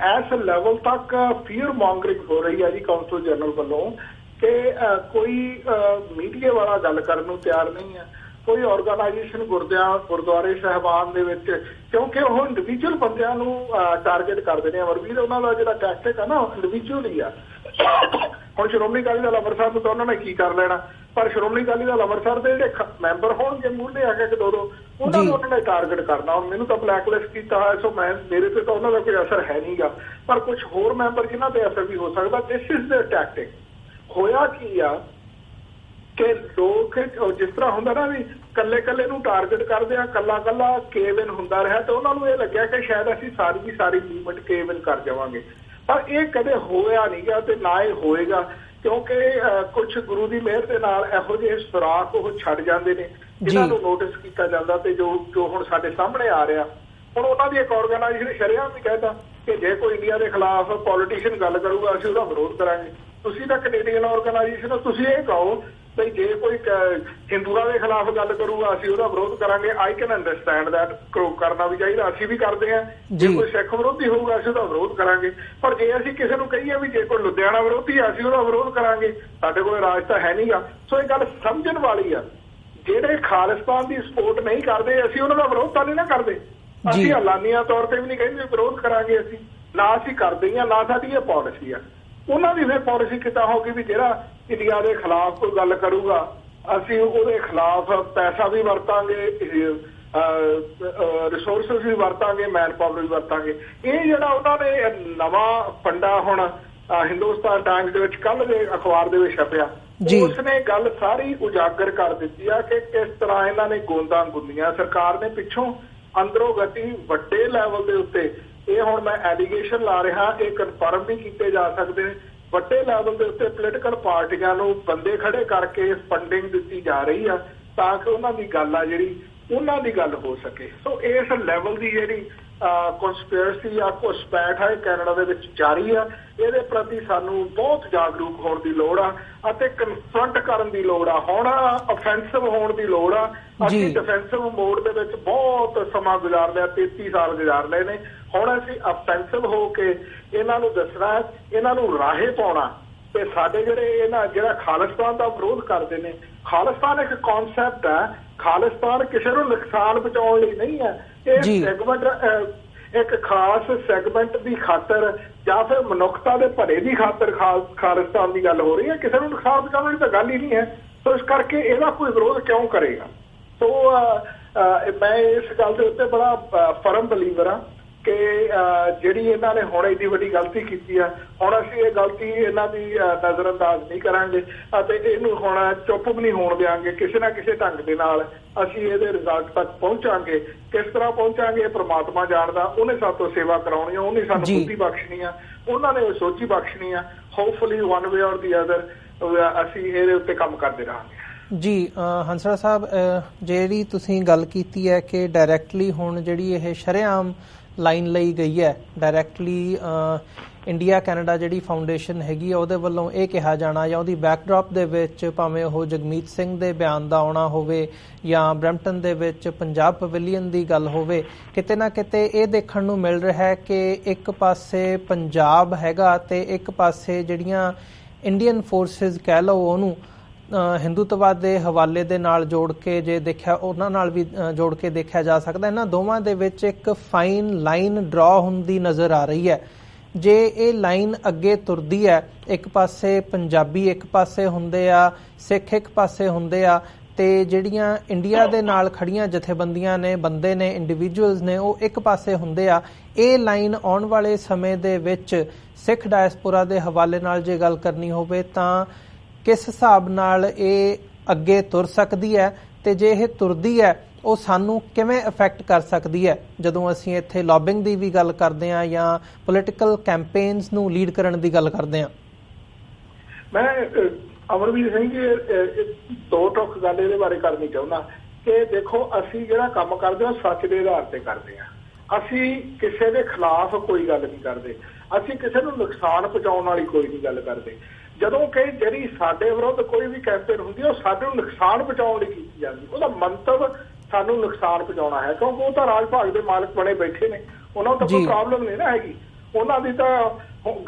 ਇਸ ਲੈਵਲ ਤੱਕ ਫੀਅਰ ਮੌਂਗਰਿੰਗ ਹੋ ਰਹੀ ਹੈ ਜੀ ਕੌਂਸਲ ਜਨਰਲ ਵੱਲੋਂ ਕਿ ਕੋਈ ਮੀਡੀਆ ਵਾਲਾ ਗੱਲ ਕਰਨ ਨੂੰ ਤਿਆਰ ਨਹੀਂ ਹੈ, ਕੋਈ ਆਰਗੇਨਾਈਜੇਸ਼ਨ ਗੁਰਦੁਆਰੇ ਸਾਹਿਬਾਨ ਦੇ ਵਿੱਚ, ਕਿਉਂਕਿ ਉਹ ਇੰਡੀਵਿਜੂਅਲ ਬੰਦਿਆਂ ਨੂੰ ਟਾਰਗੇਟ ਕਰਦੇ ਨੇ। ਅਮਰਵੀਰ, ਉਹਨਾਂ ਦਾ ਜਿਹੜਾ ਟੈਕਟਿਕ ਹੈ ਨਾ ਇੰਡੀਵਿਜੂਅਲ ਹੀ ਆ। ਹੁਣ ਸ਼੍ਰੋਮਣੀ ਅਕਾਲੀ ਦਲ ਅੰਮ੍ਰਿਤਸਰ ਨੂੰ ਤਾਂ ਉਹਨਾਂ ਨੇ ਕੀ ਕਰ ਲੈਣਾ, ਪਰ ਸ਼੍ਰੋਮਣੀ ਅਕਾਲੀ ਦਲ ਅੰਮ੍ਰਿਤਸਰ ਦੇ ਜਿਹੜੇ ਮੈਂਬਰ ਹੋਣਗੇ ਮੂਹਰੇ ਆ ਕੇ ਦੋ ਉਹਨਾਂ ਨੂੰ ਉਹਨਾਂ ਨੇ ਟਾਰਗੇਟ ਕਰਨਾ। ਹੁਣ ਮੈਨੂੰ ਤਾਂ ਬਲੈਕਲਿਸਟ ਕੀਤਾ ਹੋਇਆ, ਸੋ ਮੇਰੇ ਤੇ ਤਾਂ ਉਹਨਾਂ ਦਾ ਕੋਈ ਅਸਰ ਹੈ ਨਹੀਂਗਾ, ਪਰ ਕੁਝ ਹੋਰ ਮੈਂਬਰ ਜਿਨ੍ਹਾਂ ਤੇ ਅਸਰ ਵੀ ਹੋ ਸਕਦਾ। This is there tactic. ਹੋਇਆ ਕੀ ਆ ਕਿ ਲੋਕ ਜਿਸ ਤਰ੍ਹਾਂ ਹੁੰਦਾ ਨਾ ਵੀ ਕੱਲੇ ਨੂੰ ਟਾਰਗੇਟ ਕਰਦੇ ਆ, ਕੱਲਾ ਕੇਵਿਨ ਹੁੰਦਾ ਰਿਹਾ, ਤੇ ਉਹਨਾਂ ਨੂੰ ਇਹ ਲੱਗਿਆ ਕਿ ਸ਼ਾਇਦ ਅਸੀਂ ਸਾਰੀ ਦੀ ਸਾਰੀ ਮੂਵਮੈਂਟ ਕੇਵਿਨ ਕਰ ਜਾਵਾਂਗੇ, ਪਰ ਇਹ ਕਦੇ ਹੋਇਆ ਨਹੀਂਗਾ ਤੇ ਨਾ ਇਹ ਹੋਏਗਾ, ਕਿਉਂਕਿ ਕੁਝ ਗੁਰੂ ਦੀ ਮਿਹਰ ਦੇ ਨਾਲ ਇਹੋ ਜਿਹੇ ਸੁਰਾਖ ਉਹ ਛੱਡ ਜਾਂਦੇ ਨੇ ਜਿਨ੍ਹਾਂ ਨੂੰ ਨੋਟਿਸ ਕੀਤਾ ਜਾਂਦਾ, ਤੇ ਜੋ ਹੁਣ ਸਾਡੇ ਸਾਹਮਣੇ ਆ ਰਿਹਾ। ਹੁਣ ਉਹਨਾਂ ਦੀ ਇੱਕ ਆਰਗੇਨਾਈਜੇਸ਼ਨ ਸ਼ਰੇਆਮ ਵੀ ਕਹਿੰਦਾ ਕਿ ਜੇ ਕੋਈ ਇੰਡੀਆ ਦੇ ਖਿਲਾਫ ਪੋਲੀਟੀਸ਼ੀਅਨ ਗੱਲ ਕਰੂਗਾ ਅਸੀਂ ਉਹਦਾ ਵਿਰੋਧ ਕਰਾਂਗੇ। ਤੁਸੀਂ ਤਾਂ ਕੈਨੇਡੀਅਨ ਆਰਗੇਨਾਈਜੇਸ਼ਨ ਹੋ, ਤੁਸੀਂ ਇਹ ਕਹੋ ਬਈ ਜੇ ਕੋਈ ਹਿੰਦੂਆਂ ਦੇ ਖਿਲਾਫ ਗੱਲ ਕਰੂਗਾ ਅਸੀਂ ਉਹਦਾ ਵਿਰੋਧ ਕਰਾਂਗੇ। ਆਈ ਕੈਨ ਅੰਡਰਸਟੈਂਡ ਦੈਟ, ਕਰਨਾ ਵੀ ਚਾਹੀਦਾ, ਅਸੀਂ ਵੀ ਕਰਦੇ ਹਾਂ। ਜੇ ਕੋਈ ਸਿੱਖ ਵਿਰੋਧੀ ਹੋਊਗਾ ਅਸੀਂ ਉਹਦਾ ਵਿਰੋਧ ਕਰਾਂਗੇ, ਪਰ ਜੇ ਅਸੀਂ ਕਿਸੇ ਨੂੰ ਕਹੀਏ ਵੀ ਜੇ ਕੋਈ ਲੁਧਿਆਣਾ ਵਿਰੋਧੀ ਆ ਅਸੀਂ ਉਹਦਾ ਵਿਰੋਧ ਕਰਾਂਗੇ, ਸਾਡੇ ਕੋਲ ਰਾਜ ਤਾਂ ਹੈ ਨਹੀਂਗਾ। ਸੋ ਇਹ ਗੱਲ ਸਮਝਣ ਵਾਲੀ ਆ। ਜਿਹੜੇ ਖਾਲਿਸਤਾਨ ਦੀ ਸਪੋਰਟ ਨਹੀਂ ਕਰਦੇ ਅਸੀਂ ਉਹਨਾਂ ਦਾ ਵਿਰੋਧ ਤਾਂ ਨਹੀਂ ਨਾ ਕਰਦੇ। ਅਸੀਂ ਐਲਾਨੀਆਂ ਤੌਰ ਤੇ ਵੀ ਨਹੀਂ ਕਹਿੰਦੇ ਵਿਰੋਧ ਕਰਾਂਗੇ, ਅਸੀਂ ਨਾ ਅਸੀਂ ਕਰਦੇ ਹਾਂ, ਨਾ ਸਾਡੀ ਇਹ ਪਾਲਿਸੀ ਆ। ਉਹਨਾਂ ਦੀ ਫਿਰ ਪਾਲਿਸੀ ਕਿੱਦਾਂ ਹੋਊਗੀ ਵੀ ਜਿਹੜਾ ਇੰਡੀਆ ਦੇ ਖਿਲਾਫ ਕੋਈ ਗੱਲ ਕਰੂਗਾ ਅਸੀਂ ਉਹਦੇ ਖਿਲਾਫ ਪੈਸਾ ਵੀ ਵਰਤਾਂਗੇ, ਰਿਸੋਰਸਿਸ ਵੀ ਵਰਤਾਂਗੇ, ਮੈਨ ਪਾਵਰ ਵੀ ਵਰਤਾਂਗੇ। ਇਹ ਜਿਹੜਾ ਉਹਨਾਂ ਨੇ ਨਵਾਂ ਫੰਡਾ ਹੁਣ ਹਿੰਦੁਸਤਾਨ ਟਾਈਮਜ਼ ਦੇ ਵਿੱਚ ਕੱਲ੍ਹ ਦੇ ਅਖਬਾਰ ਦੇ ਵਿੱਚ ਛਪਿਆ, ਉਸਨੇ ਗੱਲ ਸਾਰੀ ਉਜਾਗਰ ਕਰ ਦਿੱਤੀ ਆ ਕਿ ਕਿਸ ਤਰ੍ਹਾਂ ਇਹਨਾਂ ਨੇ ਗੋਂਦਾਂ ਗੁੰਦੀਆਂ। ਸਰਕਾਰ ਨੇ ਪਿੱਛੋਂ ਅੰਦਰੋਂ ਗਤੀ ਵੱਡੇ ਲੈਵਲ ਦੇ ਉੱਤੇ, ਇਹ ਹੁਣ ਮੈਂ ਐਲੀਗੇਸ਼ਨ ਲਾ ਰਿਹਾ, ਇਹ ਕਨਫਰਮ ਵੀ ਕੀਤੇ ਜਾ ਸਕਦੇ ਨੇ, ਵੱਡੇ ਲੈਵਲ ਦੇ ਉੱਤੇ ਪੋਲੀਟੀਕਲ ਪਾਰਟੀਆਂ ਨੂੰ ਬੰਦੇ ਖੜੇ ਕਰਕੇ ਫੰਡਿੰਗ ਦਿੱਤੀ ਜਾ ਰਹੀ ਆ ਤਾਂ ਕਿ ਉਹਨਾਂ ਦੀ ਗੱਲ ਆ ਜਿਹੜੀ ਉਹਨਾਂ ਦੀ ਗੱਲ ਹੋ ਸਕੇ। ਸੋ ਇਸ ਲੈਵਲ ਦੀ ਜਿਹੜੀ ਕੰਸਪੀਰੇਸੀ ਆ ਘੁਸਪੈਠ ਹੈ ਕੈਨੇਡਾ ਦੇ ਵਿੱਚ ਜਾਰੀ ਆ। ਇਹਦੇ ਪ੍ਰਤੀ ਸਾਨੂੰ ਬਹੁਤ ਜਾਗਰੂਕ ਹੋਣ ਦੀ ਲੋੜ ਆ ਅਤੇ ਕਨਫਰੰਟ ਕਰਨ ਦੀ ਲੋੜ ਆ। ਹੁਣ ਅਫੈਂਸਿਵ ਹੋਣ ਦੀ ਲੋੜ ਆ। ਅਸੀਂ ਡਿਫੈਂਸਿਵ ਮੋਡ ਦੇ ਵਿੱਚ ਬਹੁਤ ਸਮਾਂ ਗੁਜ਼ਾਰ ਲਿਆ, 33 ਸਾਲ ਗੁਜ਼ਾਰ ਲਏ ਨੇ। ਹੁਣ ਅਸੀਂ ਅਫੈਂਸਿਵ ਹੋ ਕੇ ਇਹਨਾਂ ਨੂੰ ਦੱਸਣਾ, ਇਹਨਾਂ ਨੂੰ ਰਾਹੇ ਪਾਉਣਾ ਤੇ ਸਾਡੇ ਜਿਹੜਾ ਖਾਲਿਸਤਾਨ ਦਾ ਵਿਰੋਧ ਕਰਦੇ ਨੇ। ਖਾਲਿਸਤਾਨ ਇੱਕ ਕਨਸੈਪਟ ਹੈ, ਖਾਲਿਸਤਾਨ ਕਿਸੇ ਨੂੰ ਨੁਕਸਾਨ ਪਹੁੰਚਾਉਣ ਲਈ ਨਹੀਂ ਹੈ। ਇਹ ਸੈਗਮੈਂਟ ਇੱਕ ਖਾਸ ਸੈਗਮੈਂਟ ਦੀ ਖਾਤਰ ਜਾਂ ਫਿਰ ਮਨੁੱਖਤਾ ਦੇ ਭਲੇ ਦੀ ਖਾਤਰ ਖਾਲਿਸਤਾਨ ਦੀ ਗੱਲ ਹੋ ਰਹੀ ਹੈ, ਕਿਸੇ ਨੂੰ ਨੁਕਸਾਨ ਪਹੁੰਚਾਉਣ ਵਾਲੀ ਤਾਂ ਗੱਲ ਹੀ ਨਹੀਂ ਹੈ। ਸੋ ਇਸ ਕਰਕੇ ਇਹਦਾ ਕੋਈ ਵਿਰੋਧ ਕਿਉਂ ਕਰੇਗਾ। ਸੋ ਮੈਂ ਇਸ ਗੱਲ ਦੇ ਉੱਤੇ ਬੜਾ ਫਰਮ ਬਲੀਵਰ ਹਾਂ ਕਿ ਜਿਹੜੀ ਇਹਨਾਂ ਨੇ ਹੁਣ ਇੰਨੀ ਵੱਡੀ ਗਲਤੀ ਕੀਤੀ ਆ, ਹੁਣ ਅਸੀਂ ਇਹ ਗਲਤੀ ਇਹਨਾਂ ਦੀ ਨਜ਼ਰਅੰਦਾਜ਼ ਨਹੀਂ ਕਰਾਂਗੇ ਅਤੇ ਇਹਨੂੰ ਹੁਣ ਚੁੱਪ ਵੀ ਨਹੀਂ ਹੋਣ ਦਿਆਂਗੇ। ਕਿਸੇ ਨਾ ਕਿਸੇ ਢੰਗ ਦੇ ਨਾਲ ਅਸੀਂ ਇਹਦੇ ਰਿਜ਼ਲਟ ਤੱਕ ਪਹੁੰਚਾਂਗੇ। ਕਿਸ ਤਰ੍ਹਾਂ ਪਹੁੰਚਾਂਗੇ ਪ੍ਰਮਾਤਮਾ ਜਾਣਦਾ। ਉਹਨੇ ਸਾਤੋਂ ਸੇਵਾ ਕਰਾਉਣੀ ਆ, ਉਹਨੇ ਸਾਨੂੰ ਬੁੱਧੀ ਬਖਸ਼ਣੀ ਆ, ਉਹਨਾਂ ਨੇ ਸੋਚੀ ਬਖਸ਼ਣੀ ਆ। ਹੋਪਫੁਲੀ ਵਨ ਵੇ ਔਰ ਦੀ ਅਦਰ ਅਸੀਂ ਇਹਦੇ ਉੱਤੇ ਕੰਮ ਕਰਦੇ ਰਹਾਂਗੇ। ਜੀ ਹੰਸਰਾ ਸਾਹਿਬ, ਜਿਹੜੀ ਤੁਸੀਂ ਗੱਲ ਕੀਤੀ ਹੈ ਕਿ ਡਾਇਰੈਕਟਲੀ ਹੁਣ ਜਿਹੜੀ ਇਹ ਸ਼ਰੇਆਮ ਲਾਈਨ ਲਈ ਗਈ ਹੈ, ਡਾਇਰੈਕਟਲੀ ਇੰਡੀਆ ਕੈਨੇਡਾ ਜਿਹੜੀ ਫਾਊਂਡੇਸ਼ਨ ਹੈਗੀ ਆ ਉਹਦੇ ਵੱਲੋਂ ਇਹ ਕਿਹਾ ਜਾਣਾ ਜਾਂ ਉਹਦੀ ਬੈਕਡ੍ਰੌਪ ਦੇ ਵਿੱਚ ਭਾਵੇਂ ਉਹ ਜਗਮੀਤ ਸਿੰਘ ਦੇ ਬਿਆਨ ਦਾ ਆਉਣਾ ਹੋਵੇ ਜਾਂ ਬਰੈਂਪਟਨ ਦੇ ਵਿੱਚ ਪੰਜਾਬ ਪਵੇਲੀਅਨ ਦੀ ਗੱਲ ਹੋਵੇ, ਕਿਤੇ ਨਾ ਕਿਤੇ ਇਹ ਦੇਖਣ ਨੂੰ ਮਿਲ ਰਿਹਾ ਹੈ ਕਿ ਇੱਕ ਪਾਸੇ ਪੰਜਾਬ ਹੈਗਾ ਤੇ ਇੱਕ ਪਾਸੇ ਜਿਹੜੀਆਂ ਇੰਡੀਅਨ ਫੋਰਸਿਸ ਕਹਿ ਲਓ ਉਹਨੂੰ ਹਿੰਦੂਤਵਾਦ ਦੇ ਹਵਾਲੇ ਦੇ ਨਾਲ ਜੋੜ ਕੇ ਜੇ ਦੇਖਿਆ, ਉਹਨਾਂ ਨਾਲ ਵੀ ਜੋੜ ਕੇ ਦੇਖਿਆ ਜਾ ਸਕਦਾ। ਇਹਨਾਂ ਦੋਵਾਂ ਦੇ ਵਿੱਚ ਇੱਕ ਫਾਈਨ ਲਾਈਨ ਡਰਾ ਹੁੰਦੀ ਨਜ਼ਰ ਆ ਰਹੀ ਹੈ। ਜੇ ਇਹ ਲਾਈਨ ਅੱਗੇ ਤੁਰਦੀ ਹੈ, ਇੱਕ ਪਾਸੇ ਪੰਜਾਬੀ ਇੱਕ ਪਾਸੇ ਹੁੰਦੇ ਆ, ਸਿੱਖ ਇੱਕ ਪਾਸੇ ਹੁੰਦੇ ਆ, ਤੇ ਜਿਹੜੀਆਂ ਇੰਡੀਆ ਦੇ ਨਾਲ ਖੜੀਆਂ ਜਥੇਬੰਦੀਆਂ ਨੇ, ਬੰਦੇ ਨੇ, ਇੰਡੀਵਿਜੂਅਲਸ ਨੇ, ਉਹ ਇੱਕ ਪਾਸੇ ਹੁੰਦੇ ਆ। ਇਹ ਲਾਈਨ ਆਉਣ ਵਾਲੇ ਸਮੇਂ ਦੇ ਵਿੱਚ ਸਿੱਖ ਡਾਇਸਪੋਰਾ ਦੇ ਹਵਾਲੇ ਨਾਲ ਜੇ ਗੱਲ ਕਰਨੀ ਹੋਵੇ ਤਾਂ ਕਿਸ ਹਿਸਾਬ ਨਾਲ ਇਹ ਅੱਗੇ ਤੁਰ ਸਕਦੀ ਹੈ ਤੇ ਜੇ ਇਹ ਤੁਰਦੀ ਹੈ ਉਹ ਸਾਨੂੰ ਕਿਵੇਂ ਅਫੈਕਟ ਕਰ ਸਕਦੀ ਹੈ ਜਦੋਂ ਅਸੀਂ ਇੱਥੇ ਲੌਬਿੰਗ ਦੀ ਵੀ ਗੱਲ ਕਰਦੇ ਹਾਂ ਜਾਂ ਪੋਲੀਟੀਕਲ ਕੈਂਪੇਨਸ ਨੂੰ ਲੀਡ ਕਰਨ ਦੀ ਗੱਲ ਕਰਦੇ ਹਾਂ। ਮੈਂ ਅਮਰਵੀਰ ਸਿੰਘ ਜੀ, ਦੋ ਟੁਕ ਗੱਲ ਇਹਦੇ ਬਾਰੇ ਕਰਨੀ ਚਾਹੁੰਦਾ ਕਿ ਦੇਖੋ, ਅਸੀਂ ਜਿਹੜਾ ਕੰਮ ਕਰਦੇ ਹਾਂ ਸੱਚ ਦੇ ਆਧਾਰ ਤੇ ਕਰਦੇ ਹਾਂ। ਅਸੀਂ ਕਿਸੇ ਦੇ ਖਿਲਾਫ ਕੋਈ ਗੱਲ ਨਹੀਂ ਕਰਦੇ, ਅਸੀਂ ਕਿਸੇ ਨੂੰ ਨੁਕਸਾਨ ਪਹੁੰਚਾਉਣ ਵਾਲੀ ਕੋਈ ਨਹੀਂ ਗੱਲ ਕਰਦੇ। ਜਦੋਂ ਕਿ ਜਿਹੜੀ ਸਾਡੇ ਵਿਰੁੱਧ ਕੋਈ ਵੀ ਕੈਂਪੇਨ ਹੁੰਦੀ ਹੈ ਉਹ ਸਾਡੇ ਨੂੰ ਨੁਕਸਾਨ ਪਹੁੰਚਾਉਣ ਲਈ ਕੀਤੀ ਜਾਂਦੀ, ਉਹਦਾ ਮੰਤਵ ਸਾਨੂੰ ਨੁਕਸਾਨ ਪਹੁੰਚਾਉਣਾ ਹੈ, ਕਿਉਂਕਿ ਉਹ ਤਾਂ ਰਾਜ ਭਾਗ ਦੇ ਮਾਲਕ ਬਣੇ ਬੈਠੇ ਨੇ, ਉਹਨਾਂ ਨੂੰ ਤਾਂ ਕੋਈ ਪ੍ਰੋਬਲਮ ਨਹੀਂ ਨਾ ਹੈਗੀ। ਉਹਨਾਂ ਦੀ ਤਾਂ